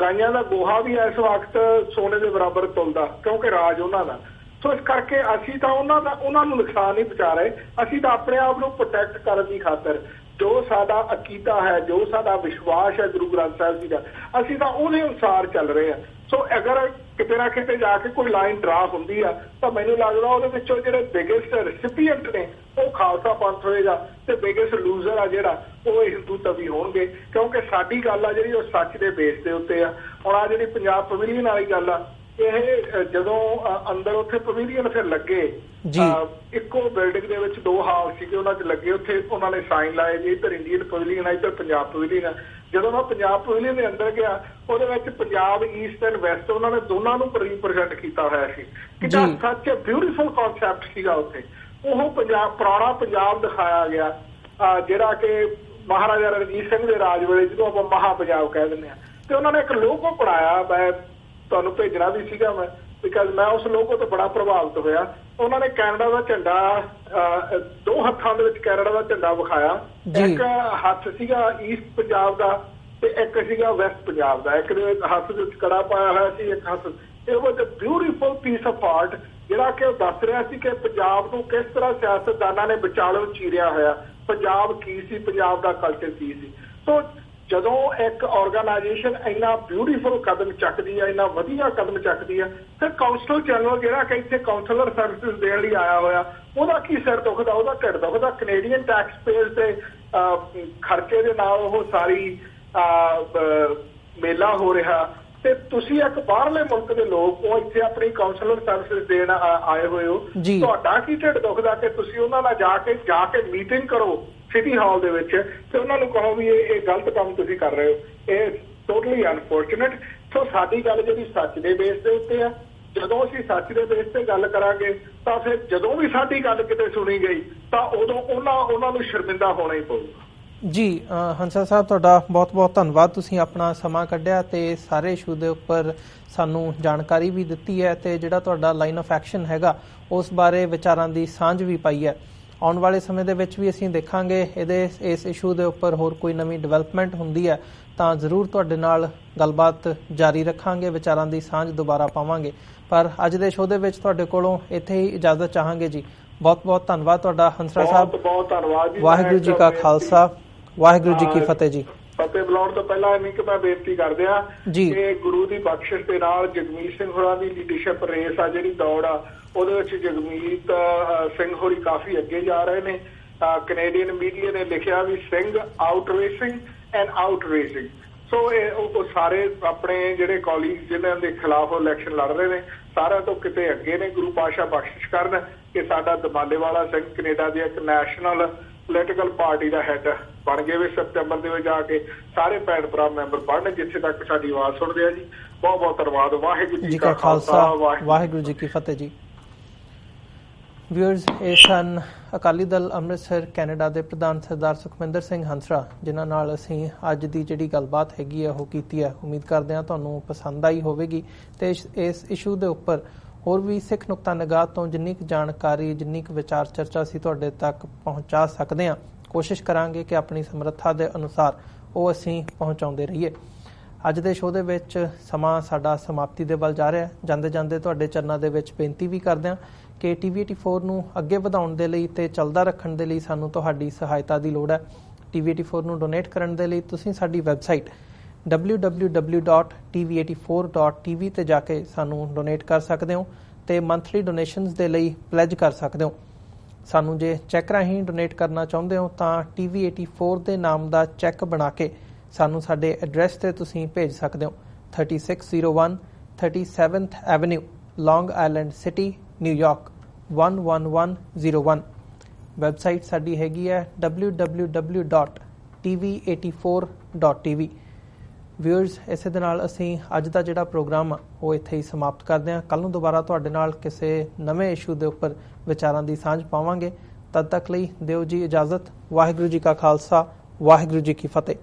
ਗਾਈਆਂ ਦਾ ਗੋਹਾ ਵੀ ਇਸ ਵਕਤ ਸੋਨੇ ਦੇ ਬਰਾਬਰ ਤੁਲਦਾ, ਕਿਉਂਕਿ ਰਾਜ ਉਹਨਾਂ ਦਾ। ਸੋ ਇਸ ਕਰਕੇ ਅਸੀਂ ਤਾਂ ਉਹਨਾਂ ਨੂੰ ਨੁਕਸਾਨ ਨਹੀਂ ਪਹੁੰਚਾ ਰਹੇ, ਅਸੀਂ ਤਾਂ ਆਪਣੇ ਆਪ ਨੂੰ ਪ੍ਰੋਟੈਕਟ ਕਰਨ ਦੀ ਖਾਤਰ ਜੋ ਸਾਡਾ ਅਕੀਦਾ ਹੈ, ਜੋ ਸਾਡਾ ਵਿਸ਼ਵਾਸ ਹੈ ਗੁਰੂ ਗ੍ਰੰਥ ਸਾਹਿਬ ਜੀ ਦਾ, ਅਸੀਂ ਤਾਂ ਉਹਦੇ ਅਨੁਸਾਰ ਚੱਲ ਰਹੇ ਹਾਂ। ਸੋ ਅਗਰ ਕਿਤੇ ਨਾ ਕਿਤੇ ਜਾ ਕੇ ਕੋਈ ਲਾਈਨ ਡਰਾ ਹੁੰਦੀ ਆ ਤਾਂ ਮੈਨੂੰ ਲੱਗਦਾ ਉਹਦੇ ਵਿੱਚੋਂ ਜਿਹੜੇ ਬਿਗੇਸਟ ਰੈਸਿਪੀਐਂਟ ਨੇ ਉਹ ਖਾਲਸਾ ਪੰਥ ਹੋਏਗਾ ਤੇ ਬਿਗੇਸਟ ਲੂਜ਼ਰ ਆ ਜਿਹੜਾ ਉਹ ਹਿੰਦੂ ਤਵੀ ਹੋਣਗੇ, ਕਿਉਂਕਿ ਸਾਡੀ ਗੱਲ ਆ ਜਿਹੜੀ ਉਹ ਸੱਚ ਦੇ ਬੇਸ ਦੇ ਉੱਤੇ ਆ। ਹੁਣ ਆ ਜਿਹੜੀ ਪੰਜਾਬ ਪਵੇਲੀਅਨ ਵਾਲੀ ਗੱਲ ਆ, ਇਹ ਜਦੋਂ ਅੰਦਰ ਉੱਥੇ ਪਵੇਲੀਅਨ ਫਿਰ ਲੱਗੇ, ਇੱਕੋ ਬਿਲਡਿੰਗ ਦੇ ਵਿੱਚ ਦੋ ਹਾਲ ਸੀਗੇ, ਉਹਨਾਂ 'ਚ ਲੱਗੇ, ਉੱਥੇ ਉਹਨਾਂ ਨੇ ਸਾਈਨ ਲਾਏ ਜੀ ਇੱਧਰ ਇੰਡੀਅਨ ਪਵੇਲੀਅਨ ਆ, ਇੱਧਰ ਪੰਜਾਬ ਪਵੇਲੀਅਨ ਆ। ਜਦੋਂ ਮੈਂ ਪੰਜਾਬ ਪਵੇਲੀਅਨ ਦੇ ਅੰਦਰ ਗਿਆ, ਉਹਦੇ ਵਿੱਚ ਪੰਜਾਬ ਈਸਟ ਐਂਡ ਵੈਸਟ ਉਹਨਾਂ ਨੇ ਦੋਨਾਂ ਨੂੰ ਰਿਪਰੈਜ਼ੈਂਟ ਕੀਤਾ ਹੋਇਆ ਸੀ। ਕਿੰਨਾ ਸੱਚ ਬਿਊਟੀਫੁਲ ਕਨਸੈਪਟ ਸੀਗਾ ਉੱਥੇ। ਉਹ ਪੰਜਾਬ, ਪੁਰਾਣਾ ਪੰਜਾਬ ਦਿਖਾਇਆ ਗਿਆ, ਜਿਹੜਾ ਕਿ ਮਹਾਰਾਜਾ ਰਣਜੀਤ ਸਿੰਘ ਦੇ ਰਾਜ ਵੇਲੇ ਜਿਹਨੂੰ ਆਪਾਂ ਮਹਾ ਪੰਜਾਬ ਕਹਿ ਦਿੰਦੇ ਹਾਂ। ਤੇ ਉਹਨਾਂ ਨੇ ਇੱਕ ਲੋਗੋ ਬਣਾਇਆ, ਮੈਂ ਤੁਹਾਨੂੰ ਭੇਜਣਾ ਵੀ ਸੀਗਾ ਮੈਂ, ਬਿਕਾਜ਼ ਮੈਂ ਉਸ ਲੋਗੋ ਤੋਂ ਬੜਾ ਪ੍ਰਭਾਵਿਤ ਹੋਇਆ। ਉਹਨਾਂ ਨੇ ਕੈਨੇਡਾ ਦਾ ਝੰਡਾ, ਦੋ ਹੱਥਾਂ ਦੇ ਵਿੱਚ ਕੈਨੇਡਾ ਦਾ ਝੰਡਾ ਵਿਖਾਇਆ, ਇੱਕ ਹੱਥ ਸੀਗਾ ਈਸਟ ਪੰਜਾਬ ਦਾ ਤੇ ਇੱਕ ਸੀਗਾ ਵੈਸਟ ਪੰਜਾਬ ਦਾ, ਇੱਕ ਦੇ ਹੱਥ ਦੇ ਵਿੱਚ ਕੜਾ ਪਾਇਆ ਹੋਇਆ ਸੀ, ਇੱਕ ਹੱਥ। ਇਹ was a beautiful piece of art, ਜਿਹੜਾ ਕਿ ਉਹ ਦੱਸ ਰਿਹਾ ਸੀ ਕਿ ਪੰਜਾਬ ਨੂੰ ਕਿਸ ਤਰ੍ਹਾਂ ਸਿਆਸਤਦਾਨਾਂ ਨੇ ਵਿਚਾਲੋਂ ਚੀਰਿਆ ਹੋਇਆ, ਪੰਜਾਬ ਕੀ ਸੀ, ਪੰਜਾਬ ਦਾ ਕਲਚਰ ਕੀ ਸੀ। ਸੋ ਜਦੋਂ ਇੱਕ ਆਰਗੇਨਾਈਜੇਸ਼ਨ ਇੰਨਾ ਬਿਊਟੀਫੁਲ ਕਦਮ ਚੱਕਦੀ ਹੈ, ਇੰਨਾ ਵਧੀਆ ਕਦਮ ਚੱਕਦੀ ਹੈ, ਫਿਰ ਕਾਉਂਸਲ ਜਨਰਲ ਜਿਹੜਾ ਕਿ ਇੱਥੇ ਕਾਉਂਸਲਰ ਸਰਵਿਸਿਜ਼ ਦੇਣ ਲਈ ਆਇਆ ਹੋਇਆ, ਉਹਦਾ ਕੀ ਸਿਰ ਦੁਖਦਾ, ਉਹਦਾ ਢਿੱਡ ਦੁਖਦਾ। ਕੈਨੇਡੀਅਨ ਟੈਕਸ ਪੇਅਰਸ ਦੇ ਖਰਚੇ ਦੇ ਨਾਲ ਉਹ ਸਾਰੀ ਮੇਲਾ ਹੋ ਰਿਹਾ, ਤੇ ਤੁਸੀਂ ਇੱਕ ਬਾਹਰਲੇ ਮੁਲਕ ਦੇ ਲੋਕ ਉਹ ਇੱਥੇ ਆਪਣੀ ਕਾਉਂਸਲਰ ਸਰਵਿਸਿਜ਼ ਦੇਣ ਆਏ ਹੋਏ ਹੋ, ਤੁਹਾਡਾ ਕੀ ਢਿੱਡ ਦੁਖਦਾ ਕਿ ਤੁਸੀਂ ਉਹਨਾਂ ਨਾਲ ਜਾ ਕੇ ਮੀਟਿੰਗ ਕਰੋ ਸਿਟੀ ਹਾਲ ਦੇ ਵਿੱਚ ਤੇ ਉਹਨਾਂ ਨੂੰ ਕਹੋ ਵੀ ਇਹ ਗਲਤ ਕੰਮ ਤੁਸੀਂ ਕਰ ਰਹੇ ਹੋ। ਇਹ ਟੋਟਲੀ ਅਨਫੋਰਚੂਨੇਟ। ਸੋ ਸਾਡੀ ਗੱਲ ਜਿਹੜੀ ਸੱਚ ਦੇ ਬੇਸ ਦੇ ਉੱਤੇ ਆ, ਜਦੋਂ ਅਸੀਂ ਸੱਚ ਦੇ ਬੇਸ ਤੇ ਗੱਲ ਕਰਾਂਗੇ ਤਾਂ ਫਿਰ ਜਦੋਂ ਵੀ ਸਾਡੀ ਗੱਲ ਕਿਤੇ ਸੁਣੀ ਗਈ ਤਾਂ ਉਦੋਂ ਉਹਨਾਂ ਨੂੰ ਸ਼ਰਮਿੰਦਾ ਹੋਣਾ ਹੀ ਪਊਗਾ। ਜੀ ਹੰਸਾ ਸਾਹਿਬ, ਤੁਹਾਡਾ ਬਹੁਤ ਬਹੁਤ ਧੰਨਵਾਦ, ਤੁਸੀਂ ਆਪਣਾ ਸਮਾਂ ਕੱਢਿਆ ਤੇ ਸਾਰੇ ਇਸ਼ੂ ਦੇ ਉੱਪਰ ਸਾਨੂੰ ਜਾਣਕਾਰੀ ਵੀ ਦਿੱਤੀ ਹੈ ਤੇ ਜਿਹੜਾ ਤੁਹਾਡਾ ਲਾਈਨ ਆਫ ਐਕਸ਼ਨ ਹੈਗਾ ਉਸ ਬਾਰੇ ਵਿਚਾਰਾਂ ਦੀ ਸਾਂਝ ਵੀ ਪਾਈ ਹੈ। ਆਉਣ ਵਾਲੇ ਸਮੇਂ ਦੇ ਵਿੱਚ ਵੀ ਅਸੀਂ ਦੇਖਾਂਗੇ ਇਸ ਇਸ਼ੂ ਦੇ ਉੱਪਰ ਹੋਰ ਕੋਈ ਨਵੀਂ ਡਿਵੈਲਪਮੈਂਟ ਹੁੰਦੀ ਹੈ ਤਾਂ ਜ਼ਰੂਰ ਤੁਹਾਡੇ ਨਾਲ ਗੱਲਬਾਤ ਜਾਰੀ ਰੱਖਾਂਗੇ, ਵਿਚਾਰਾਂ ਦੀ ਸਾਂਝ ਦੁਬਾਰਾ ਪਾਵਾਂਗੇ। ਪਰ ਅੱਜ ਦੇ ਸ਼ੋਅ ਦੇ ਵਿੱਚ ਤੁਹਾਡੇ ਕੋਲੋਂ ਇੱਥੇ ਹੀ ਇਜਾਜ਼ਤ ਚਾਹਾਂਗੇ ਜੀ। ਬਹੁਤ ਬਹੁਤ ਧੰਨਵਾਦ ਤੁਹਾਡਾ ਹੰਸਰਾ ਸਾਹਿਬ। ਬਹੁਤ ਧੰਨਵਾਦ ਜੀ। ਵਾਹਿਗੁਰੂ ਜੀ ਕਾ ਖਾਲਸਾ, ਵਾਹਿਗੁਰੂ ਜੀ ਕੀ ਫਤਿਹ ਜੀ। ਫਤਿਹ ਬੁਲਾਉਣ ਤੋਂ ਪਹਿਲਾਂ ਇੰਨੀ ਕਿ ਮੈਂ ਬੇਨਤੀ ਕਰਦੇ ਆ ਕਿ ਗੁਰੂ ਦੀ ਬਖਸ਼ਿਸ਼ ਦੇ ਨਾਲ ਜਗਮੀਤ ਸਿੰਘ ਹੋਰਾਂ ਦੀ ਲੀਡਰਸ਼ਿਪ ਰੇਸ ਆ, ਜਿਹੜੀ ਦੌੜ ਆ, ਉਹਦੇ ਵਿੱਚ ਜਗਮੀਤ ਸਿੰਘ ਹੋਰੀ ਕਾਫੀ ਅੱਗੇ ਜਾ ਰਹੇ ਨੇ। ਕੈਨੇਡੀਅਨ ਮੀਡੀਆ ਨੇ ਲਿਖਿਆ ਵੀ Singh out racing and out racing. So ਉਹ ਸਾਰੇ ਆਪਣੇ ਜਿਹੜੇ ਕਾਲੀਗ ਜਿਨ੍ਹਾਂ ਦੇ ਖਿਲਾਫ ਇਲੈਕਸ਼ਨ ਲੜ ਰਹੇ ਨੇ ਸਾਰਿਆਂ ਤੋਂ ਕਿਤੇ ਅੱਗੇ ਨੇ। ਗੁਰੂ ਪਾਤਸ਼ਾਹ ਬਖਸ਼ਿਸ਼ ਕਰਨ ਕਿ ਸਾਡਾ ਦਮਾਲੇ ਵਾਲਾ ਸਿੰਘ ਕੈਨੇਡਾ ਦੀ ਇੱਕ ਨੈਸ਼ਨਲ ਪੋਲੀਟੀਕਲ ਪਾਰਟੀ ਦਾ ਹੈਡ ਬਣ ਗਏ ਵੀ ਸਤੰਬਰ ਦੇ ਵਿੱਚ ਆ ਕੇ ਸਾਰੇ ਭੈਣ ਭਰਾ ਮੈਂਬਰ ਬਣਨ ਜਿੱਥੇ ਤੱਕ ਸਾਡੀ ਆਵਾਜ਼ ਸੁਣਦੇ ਆ ਜੀ। ਬਹੁਤ ਬਹੁਤ ਧੰਨਵਾਦ। ਵਾਹਿਗੁਰੂ ਜੀ ਕਾ ਖਾਲਸਾ, ਵਾਹਿਗੁਰੂ ਜੀ ਕੀ ਫਤਿਹ ਜੀ। ਵਿਊਅਰਸ, ਇਹ ਸਨ ਅਕਾਲੀ ਦਲ ਅੰਮ੍ਰਿਤਸਰ ਕੈਨੇਡਾ ਦੇ ਪ੍ਰਧਾਨ ਸਰਦਾਰ ਸੁਖਮਿੰਦਰ ਸਿੰਘ ਹੰਸਰਾ, ਜਿਨ੍ਹਾਂ ਨਾਲ ਅਸੀਂ ਅੱਜ ਦੀ ਜਿਹੜੀ ਗੱਲਬਾਤ ਹੈਗੀ ਹੈ ਉਹ ਕੀਤੀ ਹੈ। ਉਮੀਦ ਕਰਦੇ ਹਾਂ ਤੁਹਾਨੂੰ ਪਸੰਦ ਆਈ ਹੋਵੇਗੀ ਤੇ ਇਸ ਇਸ਼ੂ ਦੇ ਉੱਪਰ ਹੋਰ ਵੀ ਸਿੱਖ ਨੁਕਤਾ ਨਿਗਾਹ ਤੋਂ ਜਿੰਨੀ ਕੁ ਜਾਣਕਾਰੀ, ਜਿੰਨੀ ਕੁ ਵਿਚਾਰ ਚਰਚਾ ਅਸੀਂ ਤੁਹਾਡੇ ਤੱਕ ਪਹੁੰਚਾ ਸਕਦੇ ਹਾਂ, ਕੋਸ਼ਿਸ਼ ਕਰਾਂਗੇ ਕਿ ਆਪਣੀ ਸਮਰੱਥਾ ਦੇ ਅਨੁਸਾਰ ਉਹ ਅਸੀਂ ਪਹੁੰਚਾਉਂਦੇ ਰਹੀਏ। ਅੱਜ ਦੇ ਸ਼ੋਅ ਦੇ ਵਿੱਚ ਸਮਾਂ ਸਾਡਾ ਸਮਾਪਤੀ ਦੇ ਵੱਲ ਜਾ ਰਿਹਾ। ਜਾਂਦੇ ਜਾਂਦੇ ਤੁਹਾਡੇ ਚਰਨਾਂ ਦੇ ਵਿੱਚ ਬੇਨਤੀ ਵੀ ਕਰਦੇ ਹਾਂ ਕਿ TV84 ਨੂੰ ਅੱਗੇ ਵਧਾਉਣ ਦੇ ਲਈ ਤੇ ਚੱਲਦਾ ਰੱਖਣ ਦੇ ਲਈ ਸਾਨੂੰ ਤੁਹਾਡੀ ਸਹਾਇਤਾ ਦੀ ਲੋੜ ਹੈ। TV84 ਨੂੰ ਡੋਨੇਟ ਕਰਨ ਦੇ ਲਈ ਤੁਸੀਂ ਸਾਡੀ ਵੈਬਸਾਈਟ www.tv84.tv ਤੇ ਜਾ ਕੇ ਸਾਨੂੰ ਡੋਨੇਟ ਕਰ ਸਕਦੇ ਹੋ ਤੇ ਮੰਥਲੀ ਡੋਨੇਸ਼ਨਸ ਦੇ ਲਈ ਪਲੈਜ ਕਰ ਸਕਦੇ ਹੋ। ਸਾਨੂੰ ਜੇ ਚੈੱਕ ਰਾਹੀਂ ਡੋਨੇਟ ਕਰਨਾ ਚਾਹੁੰਦੇ ਹੋ ਤਾਂ TV84 ਦੇ ਨਾਮ ਦਾ ਚੈੱਕ ਬਣਾ ਕੇ ਸਾਨੂੰ ਸਾਡੇ ਐਡਰੈਸ ਤੇ ਤੁਸੀਂ ਭੇਜ ਸਕਦੇ ਹੋ। 3601 37th ਐਵਨਿਊ, ਲੌਂਗ ਆਈਲੈਂਡ ਸਿਟੀ, ਨਿਊਯਾਰਕ 11101। ਵੈਬਸਾਈਟ ਸਾਡੀ ਹੈਗੀ ਹੈ www.tv84.tv। ਵਿਊਅਰਸ, ਇਸੇ ਦੇ ਨਾਲ ਅਸੀਂ ਅੱਜ ਦਾ ਜਿਹੜਾ ਪ੍ਰੋਗਰਾਮ ਆ ਉਹ ਇੱਥੇ ਹੀ ਸਮਾਪਤ ਕਰਦੇ ਹਾਂ। ਕੱਲ੍ਹ ਨੂੰ ਦੁਬਾਰਾ ਤੁਹਾਡੇ ਨਾਲ ਕਿਸੇ ਨਵੇਂ ਇਸ਼ੂ ਦੇ ਉੱਪਰ ਵਿਚਾਰਾਂ ਦੀ ਸਾਂਝ ਪਾਵਾਂਗੇ। ਤਦ ਤੱਕ ਲਈ ਦਿਓ ਜੀ ਇਜਾਜ਼ਤ। ਵਾਹਿਗੁਰੂ ਜੀ ਕਾ ਖਾਲਸਾ, ਵਾਹਿਗੁਰੂ ਜੀ ਕੀ ਫਤਿਹ।